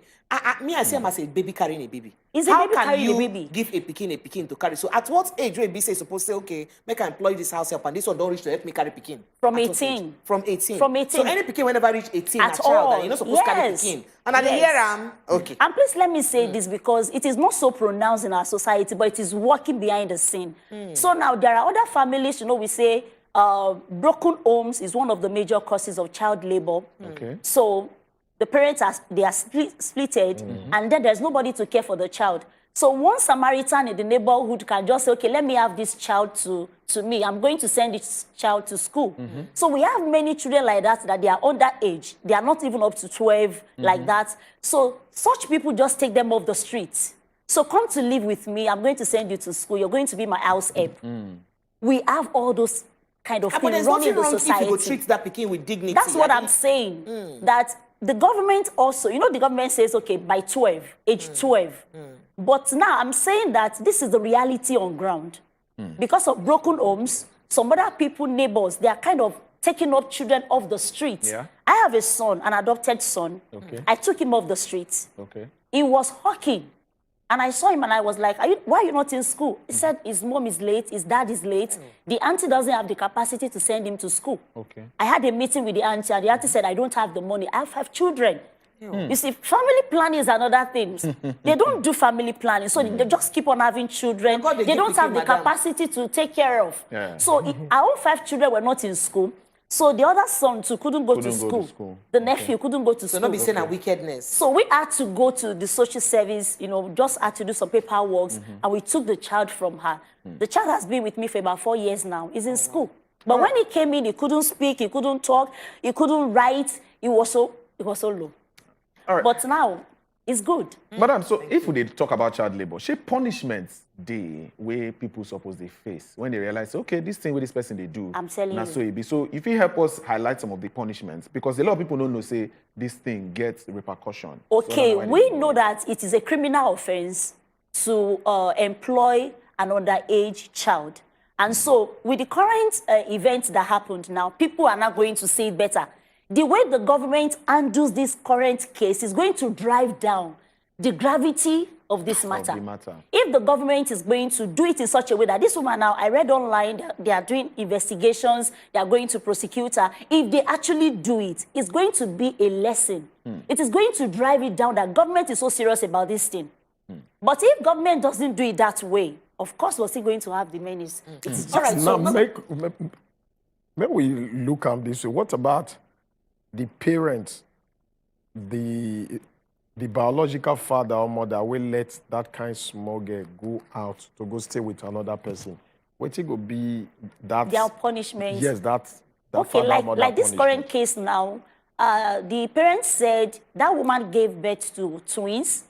Me, I say I'm as a baby carrying a baby. Is a How baby can carrying you a baby? give a pikin to carry? So at what age will be say supposed to say, okay, make I employ this house help and this one don't reach to help me carry pikin? From At what 18. age? From 18. From 18. So any pikin whenever reach 18 At a child, all. and you're not supposed to carry pikin. And at the year okay. And please let me say this because it is not so pronounced in our society, but it is working behind the scene. So now there are other families, you know, we say broken homes is one of the major causes of child labor. Okay. So the parents are splitted, and then there's nobody to care for the child. So one Samaritan in the neighborhood can just say, okay, let me have this child to me. I'm going to send this child to school. So we have many children like that they are underage. They are not even up to 12 like that. So such people just take them off the streets. So come to live with me. I'm going to send you to school. You're going to be my house help. We have all those kind of But things there's running nothing the wrong society. if you go treat that pikin with dignity. That's what I I'm mean, saying. That the government also, you know, the government says, okay, by 12, age 12. But now I'm saying that this is the reality on ground. Because of broken homes, some other people, neighbors, they are kind of taking up children off the streets. Yeah. I have a son, an adopted son. Okay. I took him off the streets. Okay. He was hawking. And I saw him and I was like, why are you not in school? He said his mom is late, his dad is late. The auntie doesn't have the capacity to send him to school. Okay. I had a meeting with the auntie and the auntie said, I don't have the money. I have 5 children. You see, family planning is another thing. They don't do family planning, so they just keep on having children. They don't have the capacity to take care of. Yeah. So our own 5 children were not in school. So the other son too couldn't go to school. The nephew couldn't go to school. So not be saying a wickedness. So we had to go to the social service, you know, just had to do some paperwork, and we took the child from her. The child has been with me for about 4 years now. He's in school. But when he came in, he couldn't speak, he couldn't talk, he couldn't write. He was so low. All right. But now, it's good. Madam, so if we talk about child labor, she punishments the way people suppose they face when they realize, okay, this thing with this person they do. I'm telling you. So it be. So if you help us highlight some of the punishments, because a lot of people don't know, say, this thing gets repercussion. Okay, So we know that it is a criminal offense to employ an underage child. And so with the current events that happened now, people are now going to see it better. The way the government handles this current case is going to drive down the gravity of this matter. If the government is going to do it in such a way that this woman now, I read online, they are doing investigations, they are going to prosecute her. If they actually do it, it's going to be a lesson. It is going to drive it down that government is so serious about this thing. But if government doesn't do it that way, of course, we're still going to have the menace. It's just Now, may we look at this way. What about the parents, the biological father or mother will let that kind small girl go out to go stay with another person? What it could be that their punishment? Yes, that's okay. Like this current case now, the parents said that woman gave birth to twins,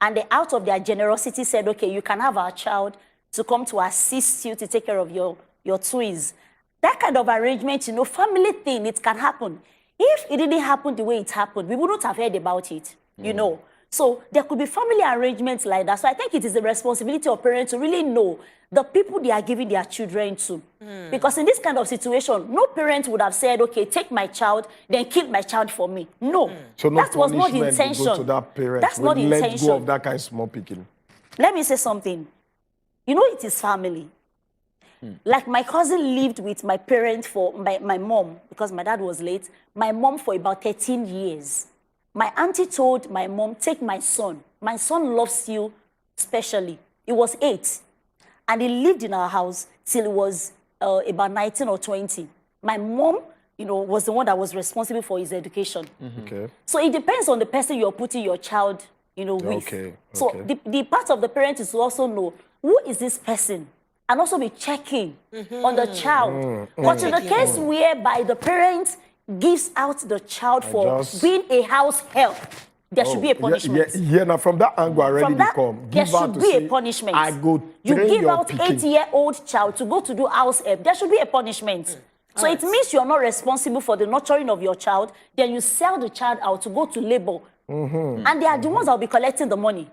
and they, out of their generosity, said, okay, you can have our child to come to assist you to take care of your twins. That kind of arrangement, you know, family thing, it can happen. If it didn't happen the way it happened, we wouldn't have heard about it, you know. So there could be family arrangements like that. So I think it is the responsibility of parents to really know the people they are giving their children to. Because in this kind of situation, no parent would have said, okay, take my child, then kill my child for me. No, so no that was not the intention. Go to that parent. That's not the let intention. Go of that kind of small picking. Let me say something. You know, it is family. Like my cousin lived with my parents for my mom, because my dad was late, my mom for about 13 years. My auntie told my mom, take my son. My son loves you specially. He was 8. And he lived in our house till he was about 19 or 20. My mom, you know, was the one that was responsible for his education. Okay. So it depends on the person you're putting your child, you know, with. Okay. So the part of the parent is to also know, who is this person? And also be checking on the child. But in the case whereby the parent gives out the child for being a house help, there should be a punishment. Yeah, now from that angle already From that, come. there Give her should to be say, a punishment. I go You train give your out pikin. 8-year-old child to go to do house help. There should be a punishment. So it means you're not responsible for the nurturing of your child. Then you sell the child out to go to labor. And they are the ones that will be collecting the money.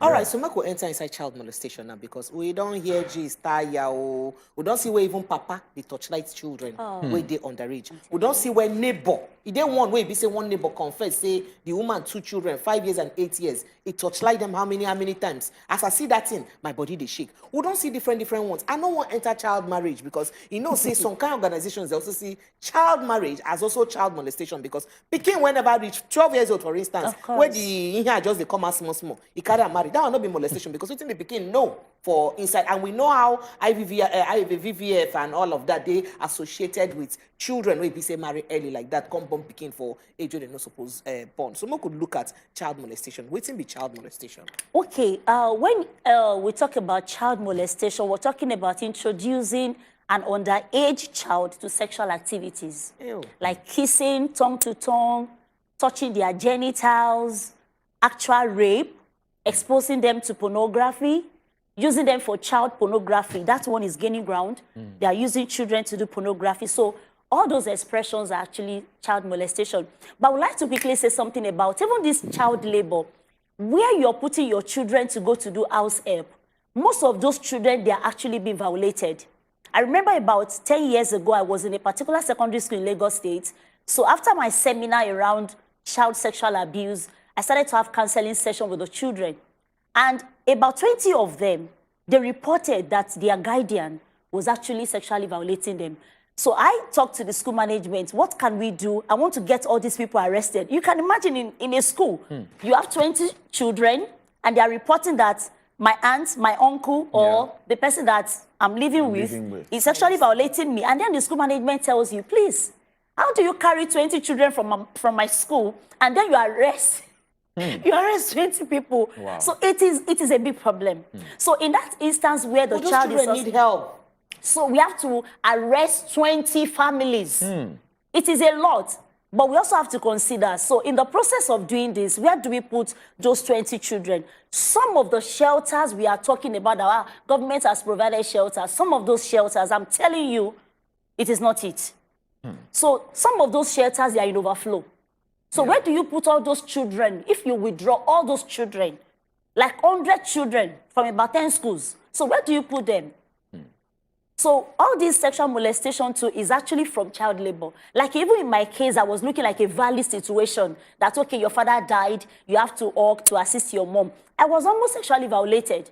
All right, so make we enter inside child molestation now because we don't hear gist, tire, we don't see where even papa they torchlight children where they underage. We don't see where neighbor, if they one way, be say one neighbor confess, say the woman 2 children, 5 years and 8 years, it torchlight them how many times. As I see that thing, my body they shake. We don't see different ones. I don't want to enter child marriage because you know, say some kind of organizations they also see child marriage as also child molestation because picking whenever reach 12 years old, for instance, where the here just they come out small, he carry a married. That will not be molestation because we think the picking no for inside, and we know how IVVF and all of that they associated with children where be say marry early like that, come born picking for age they not supposed born. So we could look at child molestation. Waiting be child molestation. Okay, when we talk about child molestation, we're talking about introducing an underage child to sexual activities. Ew. Like kissing, tongue to tongue, touching their genitals, actual rape, exposing them to pornography, using them for child pornography. That one is gaining ground. They are using children to do pornography. So all those expressions are actually child molestation. But I would like to quickly say something about even this child labor, where you're putting your children to go to do house help. Most of those children, they are actually being violated. I remember about 10 years ago, I was in a particular secondary school in Lagos State. So after my seminar around child sexual abuse, I started to have counseling session with the children. And about 20 of them, they reported that their guardian was actually sexually violating them. So I talked to the school management, what can we do? I want to get all these people arrested. You can imagine in a school, you have 20 children, and they are reporting that my aunt, my uncle, or the person that I'm living with is sexually violating me. And then the school management tells you, please, how do you carry 20 children from my school, and then you arrest you arrest 20 people? Wow. So it is a big problem. So in that instance where the Those child children is need help. So we have to arrest 20 families. It is a lot, but we also have to consider. So in the process of doing this, where do we put those 20 children? Some of the shelters we are talking about, our government has provided shelters. Some of those shelters, I'm telling you, it is not it. So some of those shelters, they are in overflow. So where do you put all those children? If you withdraw all those children, like 100 children from about 10 schools, so where do you put them? So all this sexual molestation too is actually from child labor. Like even in my case, I was looking like a valid situation that, okay, your father died, you have to work to assist your mom. I was almost sexually violated.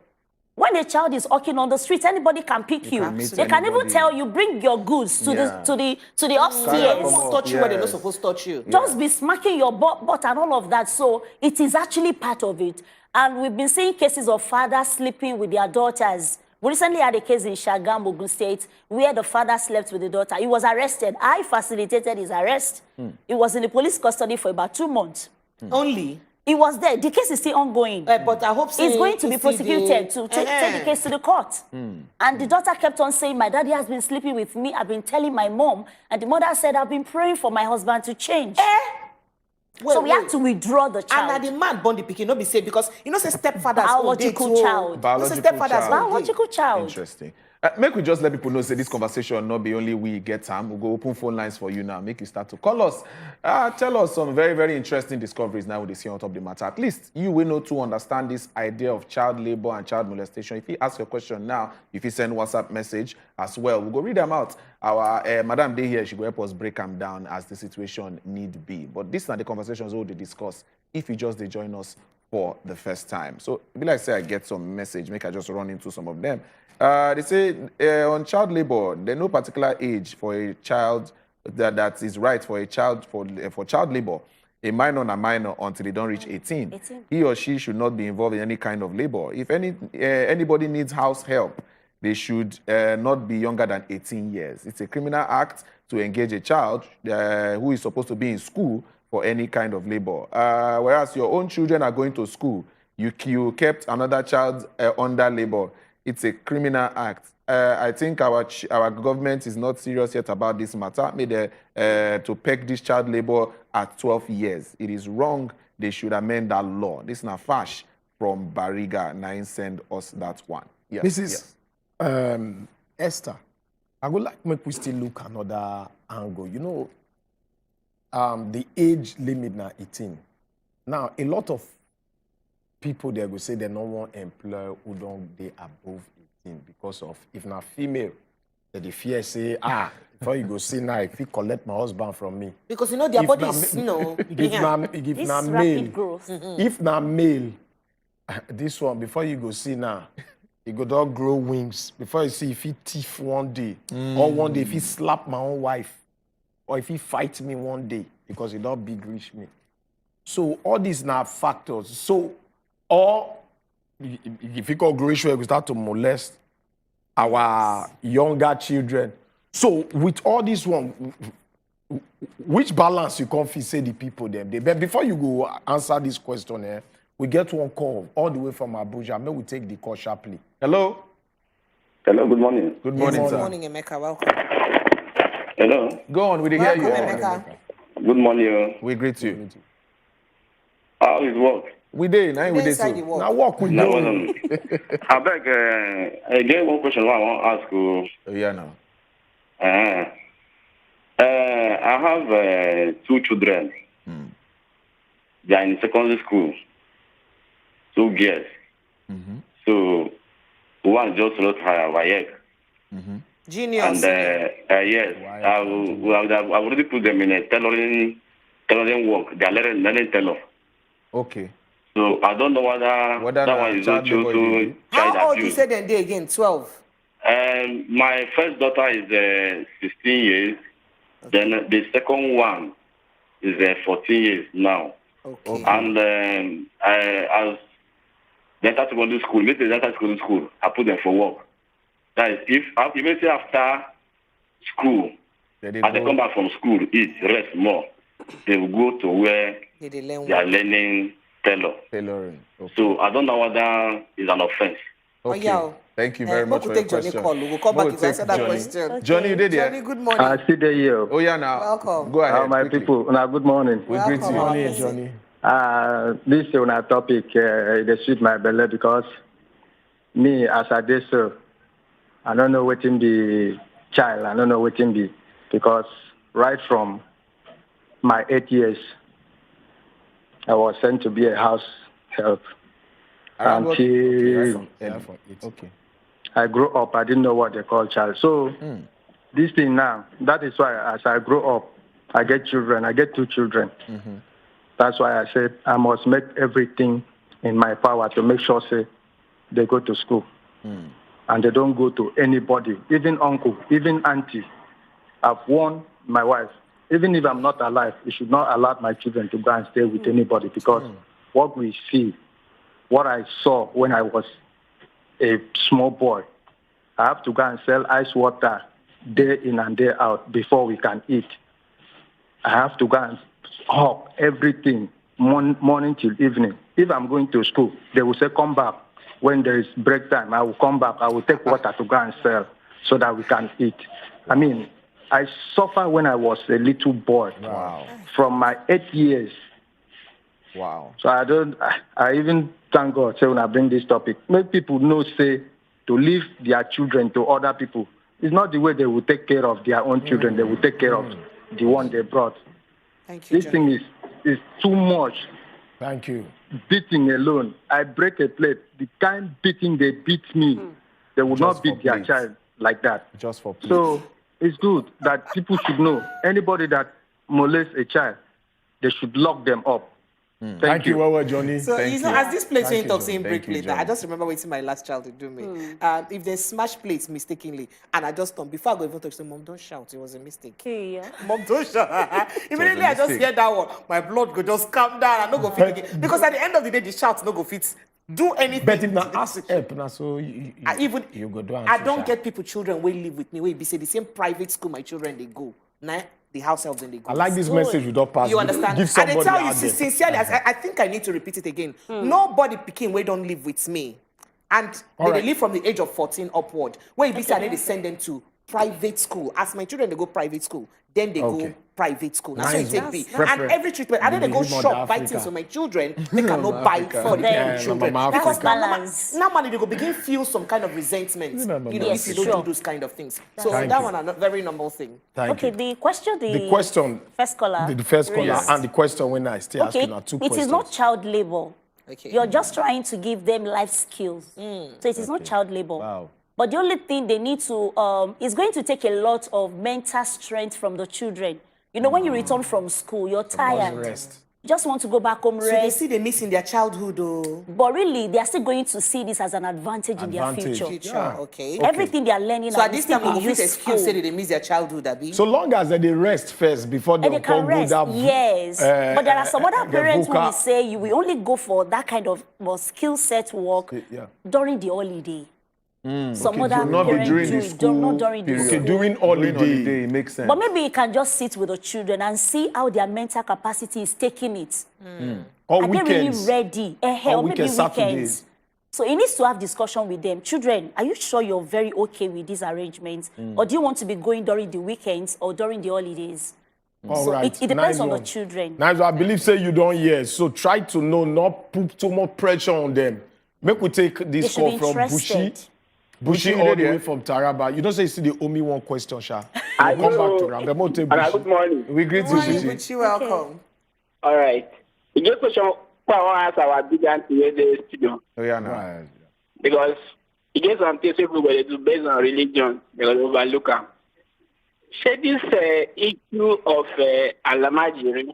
When a child is walking on the street, anybody can pick you. They can even tell you, bring your goods to the upstairs. Won't touch you where they're not supposed to touch you. Just be smacking your butt and all of that. So it is actually part of it. And we've been seeing cases of fathers sleeping with their daughters. We recently had a case in Shagam, Ogun State, where the father slept with the daughter. He was arrested. I facilitated his arrest. He was in the police custody for about 2 months. Only? He was there. The case is still ongoing. But I hope he's going to be prosecuted to take the case to the court. And the daughter kept on saying, my daddy has been sleeping with me. I've been telling my mom. And the mother said, I've been praying for my husband to change. So we have to withdraw the child. And the man born the pikin, not be safe because you know say stepfathers biological child. Biological child. Interesting. Make we just let people know, say this conversation not be only we get time. We'll go open phone lines for you now. Make you start to call us. Tell us some very, very interesting discoveries now with the see on top of the matter. At least you will know to understand this idea of child labor and child molestation. If you ask your question now, if you send WhatsApp message as well, we'll go read them out. Our Madam Day here, she will help us break them down as the situation need be. But these are the conversations we'll discuss if you just join us for the first time. So, if you like say I get some message, make I just run into some of them. They say on child labor, there's no particular age for a child that is right for a child for child labor. A minor and a minor until they don't reach 18. He or she should not be involved in any kind of labor. If anybody needs house help, they should not be younger than 18 years. It's a criminal act to engage a child who is supposed to be in school for any kind of labor. Whereas your own children are going to school, you kept another child under labor. It's a criminal act. I think our government is not serious yet about this matter. Made to peg this child labor at 12 years. It is wrong. they should amend that law. This is Nafash from Bariga. Nine send us that one. Yes. Mrs. Esther, I would like make we still look another angle. You know, the age limit now 18. Now, a lot of people there will say they don't want employer who don't they above 18 because of if not female, the fear say, before you go see now, if you collect my husband from me. Because you know their body is, you know, if not male, if not male, this one before you go see now, you go don't grow wings. Before you see if he thief one day, or one day if he slap my own wife, or if he fight me one day because he don't big reach me. So all these now factors. So or if you call graduation, we start to molest our younger children. So with all this one, which balance you can say the people them? But before you go answer this question, we get one call all the way from Abuja. May we take the call sharply. Hello. Hello. Good morning. Good morning, sir. Good morning, Emeka. Welcome. Hello. Go on. We hear you. Emeka. Good morning. We greet you. How is work? We did. Now we did. Now walk with you. I beg. I get one question I want to ask you. Yeah, now. I have 2 children. They are in secondary school. 2 girls. So one just wrote her WAEC. Genius. And yes, I've already put them in a tailoring work. They are learning tailor. Okay. So I don't know whether that one is okay to child How old abuse. you said then they again? 12. My first daughter is 16 years. Then the second one is 14 years now. Okay. And as they enter secondary school, immediately they enter secondary school, I put them for work. That is, if immediately after school, as they come back from school, eat, rest more, they will go to where they are learning tailoring. Okay. So I don't know whether it's an offense. Okay. Thank you very much for your question. We'll come back to answer that question. Okay. Johnny, you did it. Johnny, good morning. I see the here. Oh, yeah, now. Welcome. Go ahead. My quickly. people, good morning. We greet you. Welcome. Johnny. This is on a topic, they suit my belly because me, as I did so, I don't know what in the child, I don't know what in the, because right from my 8 years, I was sent to be a house help. Until I grew up, I didn't know what they call child. So this thing now, that is why as I grow up, I get children. I get 2 children. That's why I said I must make everything in my power to make sure say they go to school. And they don't go to anybody, even uncle, even auntie. I've warned my wife, even if I'm not alive, you should not allow my children to go and stay with anybody because what we see, what I saw when I was a small boy, I have to go and sell ice water day in and day out before we can eat. I have to go and hawk everything morning till evening. If I'm going to school, they will say, come back. When there is break time, I will come back. I will take water to go and sell so that we can eat. I mean, I suffered when I was a little boy. Wow. From my 8 years. Wow. So I even thank God, say when I bring this topic, make people know, say, to leave their children to other people. It's not the way they will take care of their own children. They will take care of the one they brought. Thank you, this thing is too much. Thank you. Beating alone. I break a plate. The kind beating they beat me, they will not beat their child like that. Just for plate. So it's good that people should know. Anybody that molests a child, they should lock them up. Thank you, well, Johnny. So, Thank you know, you. as this plate saying you, talk saying Johnny. break Thank you, later, I Johnny. just remember waiting my last child to do me. If they smash plates mistakenly, and I just turn, before I go even touch them, Mom, don't shout, it was a mistake. Yeah. Mom, don't shout. Immediately I just hear that one, my blood go just calm down, I no go fit again. Because at the end of the day, the shout no go fit. Do anything. But if not ask help, now so you go do. I don't get people, children will live with me. Where be say the same private school my children they go. Now the house helps them they go. I like this message you don't pass. You understand? Give somebody and I tell you out there. sincerely, I think I need to repeat it again. Nobody picking we don't live with me. And they live from the age of 14 upward. Where be say I need to send them to private school. As my children they go private school, then they go private school. That's Nice what one. it take be. Preference. And every treatment, I don't go Believe shop, buy Africa. things for my children. They cannot buy Africa. for their Yeah, children. Mama Because Africa. normally they go begin feel some kind of resentment. Yes, if you don't sure. do those kind of things. So Thank that you. one a very normal thing. Thank Okay, you. the question, The question, first caller. the first caller, raised. and the question when I still Okay, asking are two it questions. is not child labor. Okay. You're just trying to give them life skills. So it is not child labor. Wow. But the only thing they need to, it's going to take a lot of mental strength from the children. You know, when you return from school, you're tired. Rest. You just want to go back home, So they rest. see they miss in their childhood, though. But really, they are still going to see this as an advantage in their future. Yeah. Okay. Everything they are learning So now at will this still time, we be go fit useful. excuse say they miss their childhood, Abi. So long as they rest first before they And they can come rest, do that. yes. But there are some other the parents who will vocal- say you will only go for that kind of skill set work Yeah. during the holiday. Some Okay, other so not be parents during do the it, don't- not school during the period. school. Okay, during holiday. It makes sense. But maybe you can just sit with the children and see how their mental capacity is taking it. Or Are they really weekends. ready? Or Or maybe weekends, weekends. Saturdays. So he needs to have discussion with them. Children, are you sure you're very okay with these arrangements? Or do you want to be going during the weekends or during the holidays? All So right. it depends Nice on the one. children. Nice one. I believe say you don't hear. So try to know, not put too much pressure on them. Make we take They this should call be from interested. Bushi. Bushi, Bushi all the there. way from Taraba. You don't say you see the only one question, Sha. We'll come back to Ram. We'll take Bushi. Good morning. We greet you, Morning, Bushi. Buchi, welcome. All right. The good question for us, our big auntie in the studio. Oh, yeah, no. Because it gets some things people will do based on religion, because overlook them. Say this issue of alamajiri,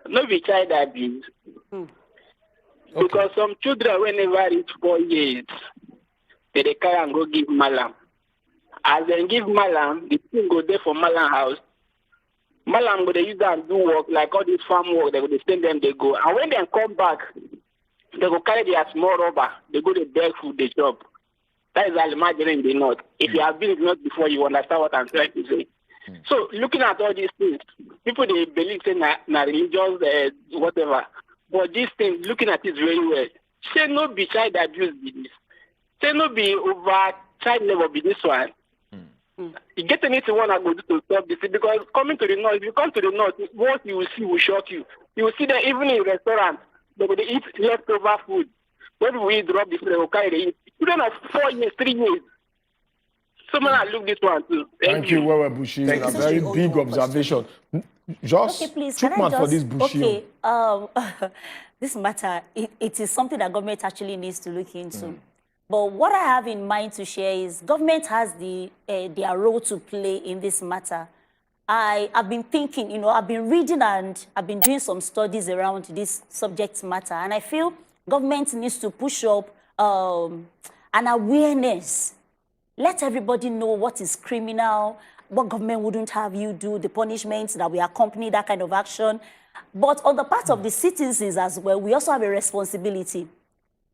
no be child abuse. Because some children, whenever reach 4 years, they carry and go give malam. As they give malam, the thing go there for malam house. Malam go they use them do work, like all this farm work, they go they send them, they go. And when they come back, they go carry their small rubber, they go to beg food, they chop. That is alamajiri in the north. If you have been in the north before, you understand what I'm trying to say. So looking at all these things, people they believe say na religious whatever. But these things, looking at it very well, say no be child abuse be this. Say no be over child labor be this one. You get anything one I go do to stop this? Because coming to the north, if you come to the north, what you will see will shock you. You will see that even in restaurants, they will eat leftover food. When we drop the food, they will carry the eat. Children of 4 years, 3 years. Someone I look this one too. Thank you, Wewe Bushi. Thank A you. very big observation. Just Okay, please, can I Chukman just... for this Bushi. Okay, this matter, it is something that government actually needs to look into. But what I have in mind to share is government has their role to play in this matter. I've been thinking, you know, I've been reading and I've been doing some studies around this subject matter. And I feel government needs to push up an awareness. Let everybody know what is criminal, what government wouldn't have you do, the punishments that will accompany that kind of action. But on the part of the citizens as well, we also have a responsibility.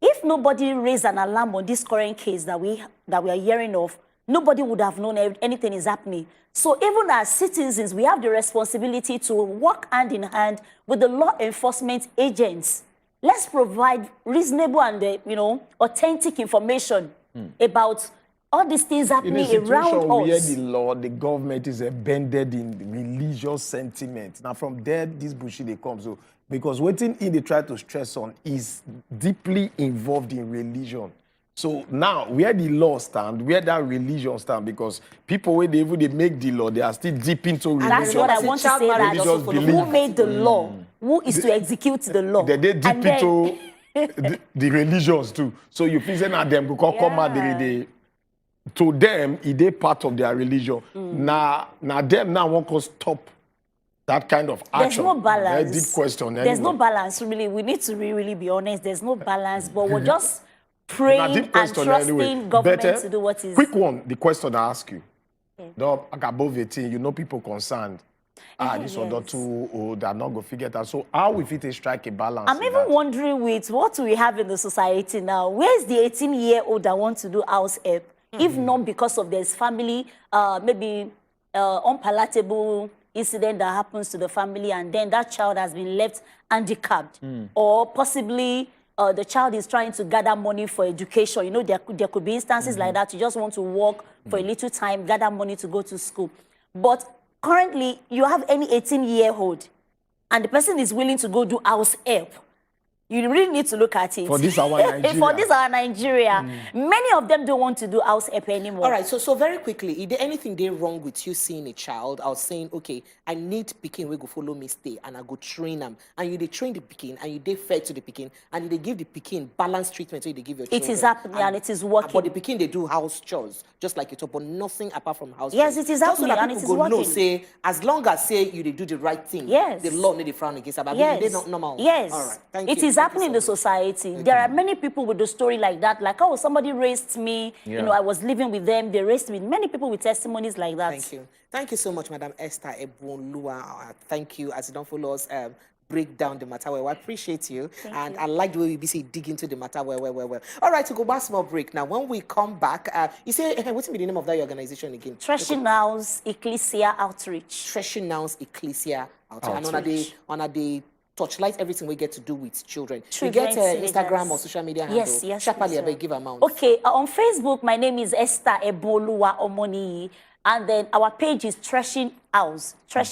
If nobody raised an alarm on this current case that we are hearing of, nobody would have known anything is happening. So even as citizens, we have the responsibility to work hand in hand with the law enforcement agents. Let's provide reasonable and authentic information about all these things In a happening situation around where us. the law, the government is embedded in religious sentiment. Now from there, this Bushi they come. So because waiting in they try to stress on is deeply involved in religion. So now where the law stand, where that religion stand, because people when they make the law, they are still deep into religion. That's what I want to say. That Religious who belief. made the law? Who is to execute the law? They deep And then- into the religions too. So you feel say now them go come out they to them, it is part of their religion. Now them now want to stop that kind of action. There's no balance. Very deep question. There's no anyway. balance, really. We need to really be honest. There's no balance, but we're just Now, praying deep and question trusting anyway. government Better, to do what is... Quick one, the question I ask you. Though, like above 18, you know people concerned. This one not too old, they're not going to figure it out. So how we fit strike a balance? I'm even wondering with what we have in the society now, where's the 18-year-old that wants to do house help? If not because of there's family, maybe unpalatable incident that happens to the family, and then that child has been left handicapped, or possibly the child is trying to gather money for education. You know, there could be instances like that. You just want to work for a little time, gather money to go to school. But currently you have any 18-year-old and the person is willing to go do house help, you really need to look at it. For this our Nigeria. For this our Nigeria. Many of them don't want to do house help anymore. All right, so very quickly, is there anything there wrong with you seeing a child or saying, okay, I need pikin wey go follow me stay and I go train them, and you dey train the pikin and you dey fair to the pikin and you dey give the pikin balanced treatment so you dey give your children. It is happening and it is working. But the pikin they do house chores just like you talk, but nothing apart from house Yes, chores. it is Just so happening that and it people is go know, working. say, as long as say you dey do the right thing, Yes. the law no dey frown against about Yes. they not normal. Yes. All right. Thank It you. is happening in the society. There are many people with a story like that. Like, oh, somebody raised me. Yeah. You know, I was living with them. They raised me. Many people with testimonies like that. Thank you. Thank you so much, Madam Esther Ebonlua. Thank you. As you don't follow us, break down the matter well. I appreciate you. And I like the way we be dig into the matter well. All right, to go back small break. Now, when we come back, you say, what's the name of that organization again? Threshing House Ecclesia Outreach. Threshing House Ecclesia Outreach. And on a day, torchlight everything we get to do with children. We get Instagram or social media handle. Yes. Sharply, I beg, give amount. Okay, on Facebook, my name is Esther Ebonlua Omoni. And then our page is Threshing House on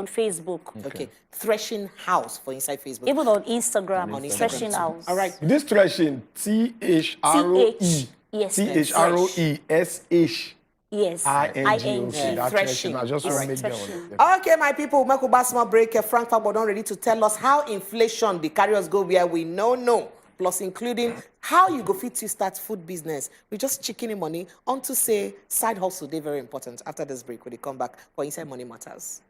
Facebook. Okay. Threshing House for inside Facebook. Even on Instagram, Threshing House. All right. This threshing, T-H-R-O-E. Yes. T-H-R-O-E-S-H. Yes. I-N-G-O-C. That threshing. I just want to make them understand. Okay, my people, we'll make a small break. Frank Fabodon ready to tell us how inflation, the carriers go where we know. Plus including how you go fit to start food business. We just chicken money on to say side hustle. They're very important. After this break, when they come back for Inside Money Matters.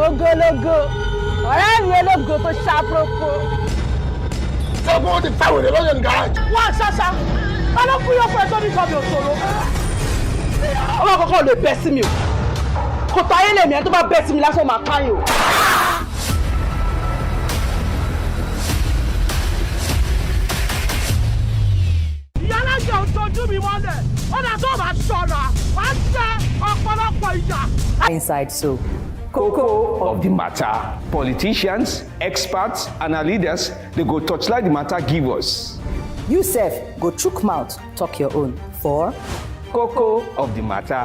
Ogologo, ọ̀rẹ́ mi ológo tó ṣàpòpò. Ọgbọ́n ti fáwọn èdè lọ́yẹ̀ nǹkan àjò. Wọ́n ṣaṣa, ọlọ́kùnrin ọkọ̀ ẹ̀ tó ní kan mi ò ṣòro. Ọmọ àkọ́kọ́ lè bẹ́ sí mi o. Kò tó ayé lèmi ẹ̀ tó bá bẹ́ sí mi lásán máa káyìn o. Ìyá alájà ò tọ́jú mi mọ́lẹ̀. Ó dà tó bá ṣọ̀nà, wàá jẹ ọ̀pọ̀lọpọ̀ ìyà. Inside so. Cocoa of the matter. Politicians, experts, and our leaders, they go touchlight the matter, give us. You sef, go chook mouth, talk your own. For Cocoa of the matter.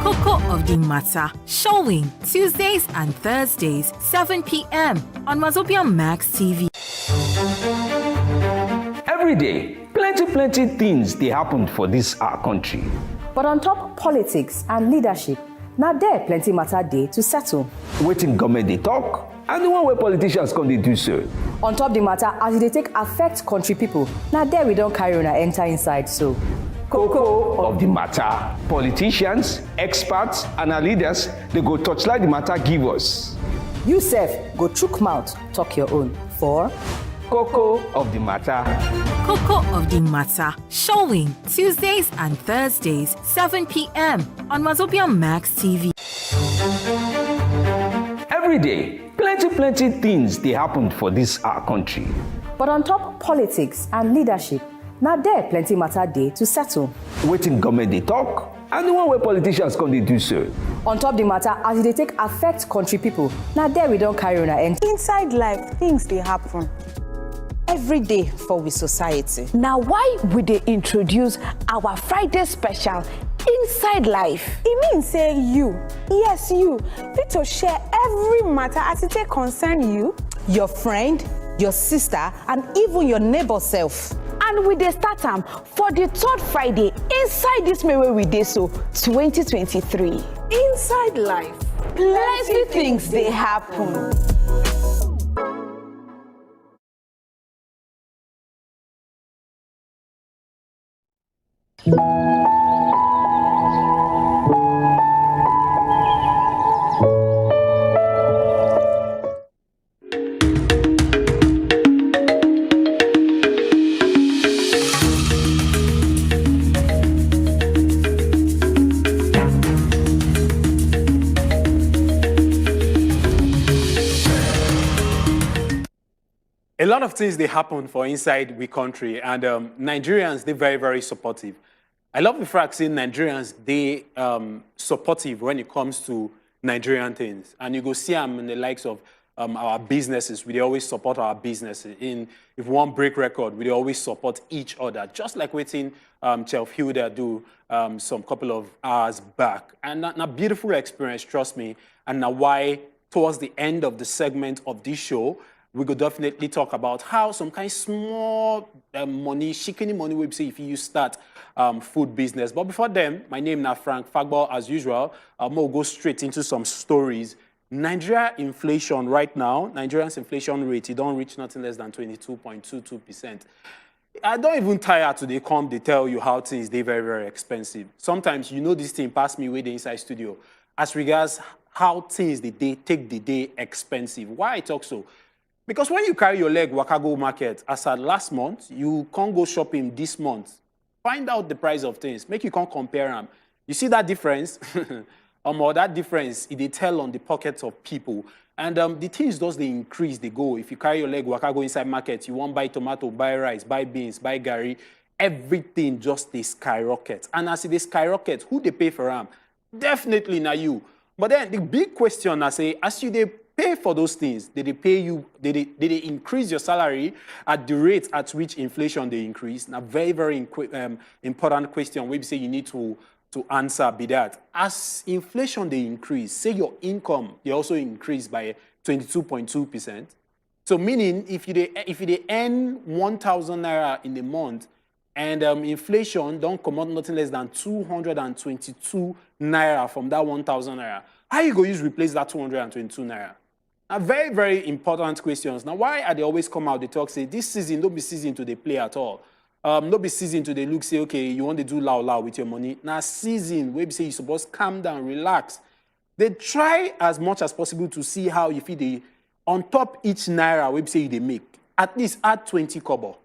Cocoa of the Matter, showing Tuesdays and Thursdays, 7 p.m. on wazobiamax TV. Every day, plenty things they happen for this our country. but on top politics and leadership, now there plenty matter day to settle. Waiting government they talk, and the one where politicians come they do so. On top the matter as they take affect country people, now there we don't carry on and enter inside so. Cocoa of the matter. Politicians, experts, and our leaders, they go touchlight the matter, give us. You sef, go chook mouth, talk your own. For Cocoa of the matter. Cocoa of the Matter, showing Tuesdays and Thursdays, 7 p.m. on wazobiamax TV. Every day, plenty things they happen for this our country. but on top politics and leadership, now there plenty matter day to settle. Waiting government they talk, and the one where politicians come they do so. On top the matter as they take affect country people, now there we don't carry on and enter. Inside life, things they happen every day for we society. Now, why would they introduce our Friday special Inside Life? It means say you, yes you, fit to share every matter as it take concern you, your friend, your sister, and even your neighbor self. And we dey start am for the third Friday inside this May wey we dey so 2023. Inside life, Plenty things dey happen. A lot of things they happen for inside we country, and Nigerians, they're very, very supportive. I love the fact saying Nigerians, they supportive when it comes to Nigerian things. And you go see them in the likes of our businesses. We always support our businesses. If one break record, we always support each other. Just like waiting Chef Hilda do some couple of hours back. And a beautiful experience, trust me. And now why, towards the end of the segment of this show, we could definitely talk about how some kind of small money, shikini money, we say if you start food business. But before then, my name is Frank Fagball, as usual. We'll go straight into some stories. Nigeria inflation right now, Nigerian's inflation rate, it don't reach nothing less than 22.22%. I don't even tire to they come, they tell you how things, they very, very expensive. Sometimes, you know, this thing pass me with the inside studio. As regards how things, they take the day expensive. Why I talk so? Because when you carry your leg, waka go market, as at last month, you can't go shopping this month. Find out the price of things. Make you can't compare them. You see that difference? Or that difference, they tell on the pockets of people. And the things does they increase, they go. If you carry your leg, waka go inside market, you want buy tomato, buy rice, buy beans, buy gari, everything just they skyrocket. And as they skyrocket, who they pay for them? Definitely not you. But then the big question I say, as you they pay for those things, did they pay you, did they increase your salary at the rate at which inflation they increase? Now, very, very important question. We say you need to answer be that. As inflation they increase, say your income, they also increase by 22.2%. So meaning if you earn 1,000 naira in a month and inflation don't come out nothing less than 222 naira from that 1,000 naira, how you go use replace that 222 naira? Now, very, very important questions. Now, why are they always come out, they talk, say, this season, don't be season to they play at all. Don't be season to they look, say, okay, you want to do loud with your money. Now, season, where you say you're supposed to calm down, relax. They try as much as possible to see how you feel they, on top each naira, where you say they make, at least add 20 kobo.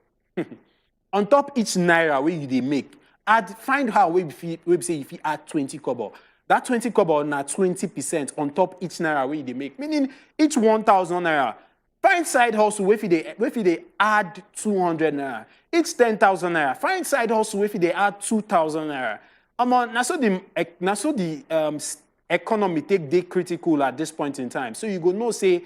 On top each naira where you they make, find how where you say if you add 20 kobo. That 20 kobo na 20% on top each naira where they make. Meaning each 1,000 naira. Find side hustle if they add 200 naira. Each 10,000 naira. Find side hustle if they add 2,000 naira. Now so the economy take day critical at this point in time. So you go know say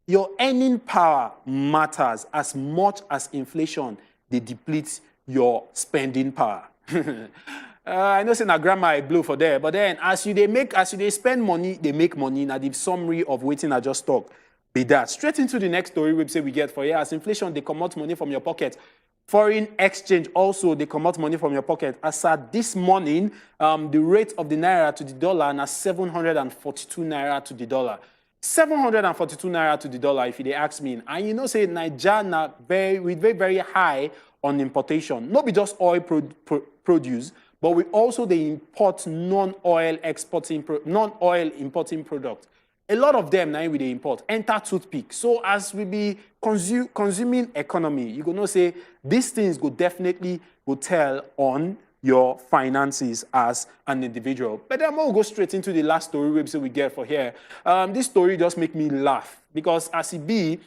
your earning power matters as much as inflation they deplete your spending power. I know say na grammar I blow for there, but then as you they spend money, they make money. Now the summary of waiting I just talk. Be that. Straight into the next story we say we get for you. As inflation, they come out money from your pocket. Foreign exchange also, they come out money from your pocket. As at this morning, the rate of the naira to the dollar na 742 naira to the dollar. 742 naira to the dollar, if they ask me. And you know, say Nigeria very, very high on importation. Not be just oil produce, but we also they import non-oil importing products. A lot of them now we they import. Enter toothpick. So as we be consuming economy, you gonna say these things go definitely go tell on your finances as an individual. But then we'll go straight into the last story we get for here. This story just make me laugh because as it be,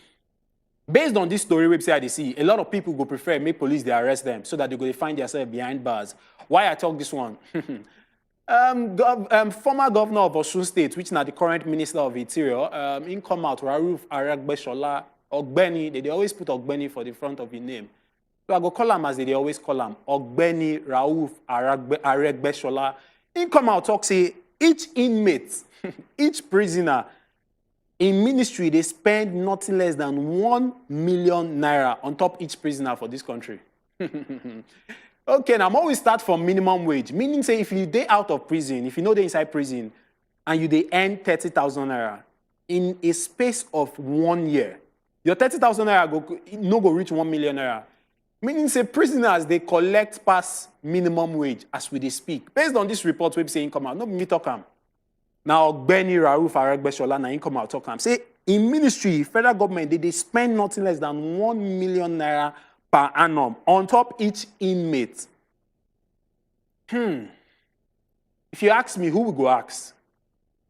based on this story website I see, a lot of people go prefer make police they arrest them so that they go find themselves behind bars. Why I talk this one? Former governor of Osun State, which is now the current minister of Interior, in come out, Rauf Aragbeshola, Ogbeni, they always put Ogbeni for the front of his name. So I go call him as they always call him, Ogbeni Rauf Aragbeshola. In come out, talk say, each inmate, each prisoner, in ministry, they spend nothing less than 1 million naira on top each prisoner for this country. Okay, now I'm always start from minimum wage. Meaning, say, if you day out of prison, if you know they're inside prison, and you they earn 30,000 naira in a space of 1 year, your 30,000 naira no go reach 1 million naira. Meaning, say, prisoners, they collect past minimum wage as we they speak. Based on this report, we say income out. No, me talk am. Now, Benny Rauf Aragbeshola, na income out talk am. Say, in ministry, federal government, they spend nothing less than 1 million naira per annum on top each inmate. If you ask me, who we go ask?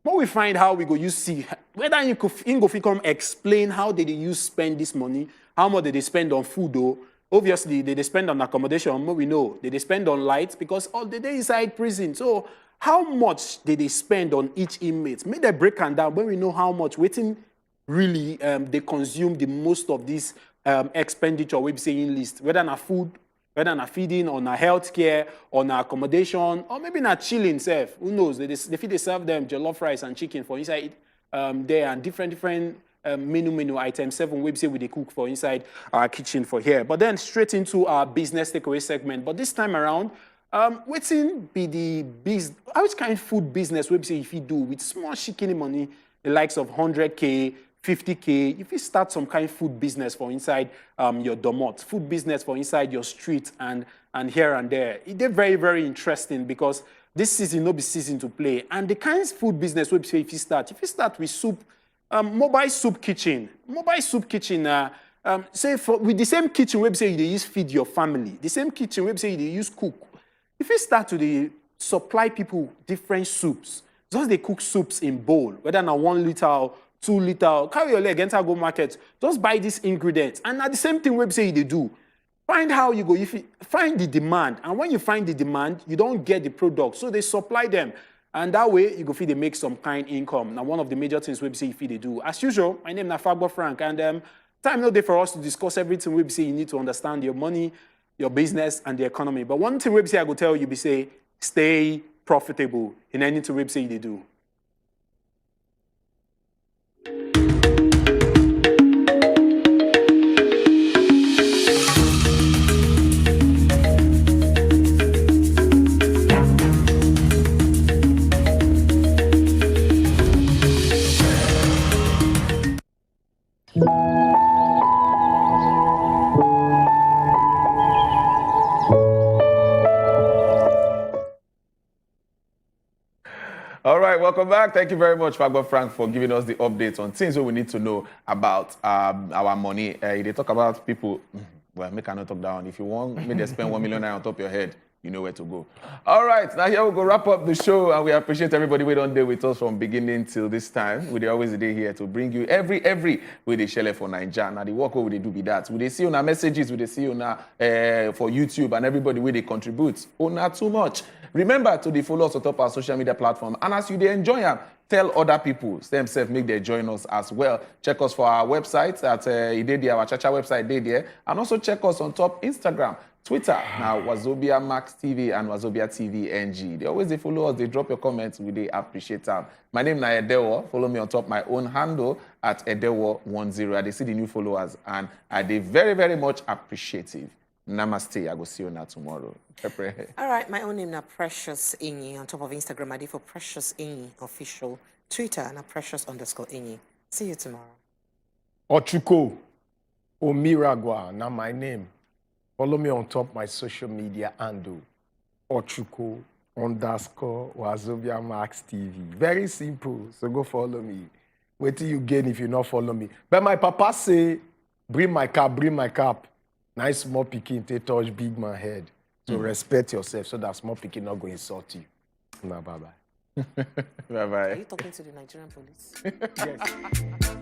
But we find how we go use see whether you could come explain how did they use spend this money, how much did they spend on food though. obviously, they spend on accommodation, but we know. They spend on lights because all the day inside prison. So how much did they spend on each inmate? May they break and down when we know how much waiting really they consume the most of this expenditure we're saying list, whether na food, whether na feeding, or na healthcare, or na accommodation, or maybe na chilling self. Who knows? They serve them jollof rice and chicken for inside there, and different menu items, 7 we say we they cook for inside our kitchen for here. But then straight into our business takeaway segment. But this time around, waiting be the business, which kind of food business we say if you do with small chicken money, the likes of 100K, 50K, if you start some kind of food business for inside your domot, food business for inside your street and here and there, it's very, very interesting because this season no be season to play. And the kind of food business we say if you start with soup, mobile soup kitchen, say with the same kitchen we say you use feed your family, the same kitchen we say you use cook. If you start to supply people different soups, just they cook soups in bowl, whether na 1 liter or 2 liter, carry your leg, enter go market, just buy these ingredients. And at the same thing we say they do. Find how you go, if you find the demand, and when you find the demand, you don't get the product, so they supply them. And that way, you go feel they make some kind income. Now, one of the major things we say if they do. As usual, my name is Fagbo Frank, and time no day for us to discuss everything we say you need to understand your money, your business, and the economy. But one thing we say I go tell you, be say, stay profitable in anything we say they do. All right, welcome back. Thank you very much, Fagbo Frank, for giving us the updates on things that we need to know about our money. They talk about people. Well, make I not talk down. If you want, maybe they spend 1 million on top of your head. You know where to go. All right, now here we go wrap up the show, and we appreciate everybody who don't deal with us from beginning till this time. We always day here to bring you every way they share for Nigeria. Now the work we they do be that. We they see on our messages, we they see on our for YouTube, and everybody where they contribute. Oh, not too much. Remember to follow us on top of our social media platform, and as you they enjoy them, tell other people themselves make they join us as well. Check us for our website at our Chacha website there, and also check us on top Instagram, Twitter, now wazobiamax TV and Wazobia TV NG. They always follow us, they drop your comments, we they appreciate them. My name is Edewo. Follow me on top my own handle at Edewo10. I they see the new followers, and I they very, very much appreciative. Namaste. I will see you now tomorrow. All right, my own name is Precious Inyi. On top of Instagram, I did for Precious Inyi official. Twitter, and Precious_Inyi. See you tomorrow. Ochuko Omiragwa, now my name. Follow me on top my social media handle. Ochuko_Wazobia TV. Very simple. So go follow me. Wait till you gain if you not follow me. But my papa say, bring my cap. Nice small pikin, they touch big man head. So respect yourself so that small pikin not going to insult you. Bye-bye. Bye-bye. Are you talking to the Nigerian police? Yes.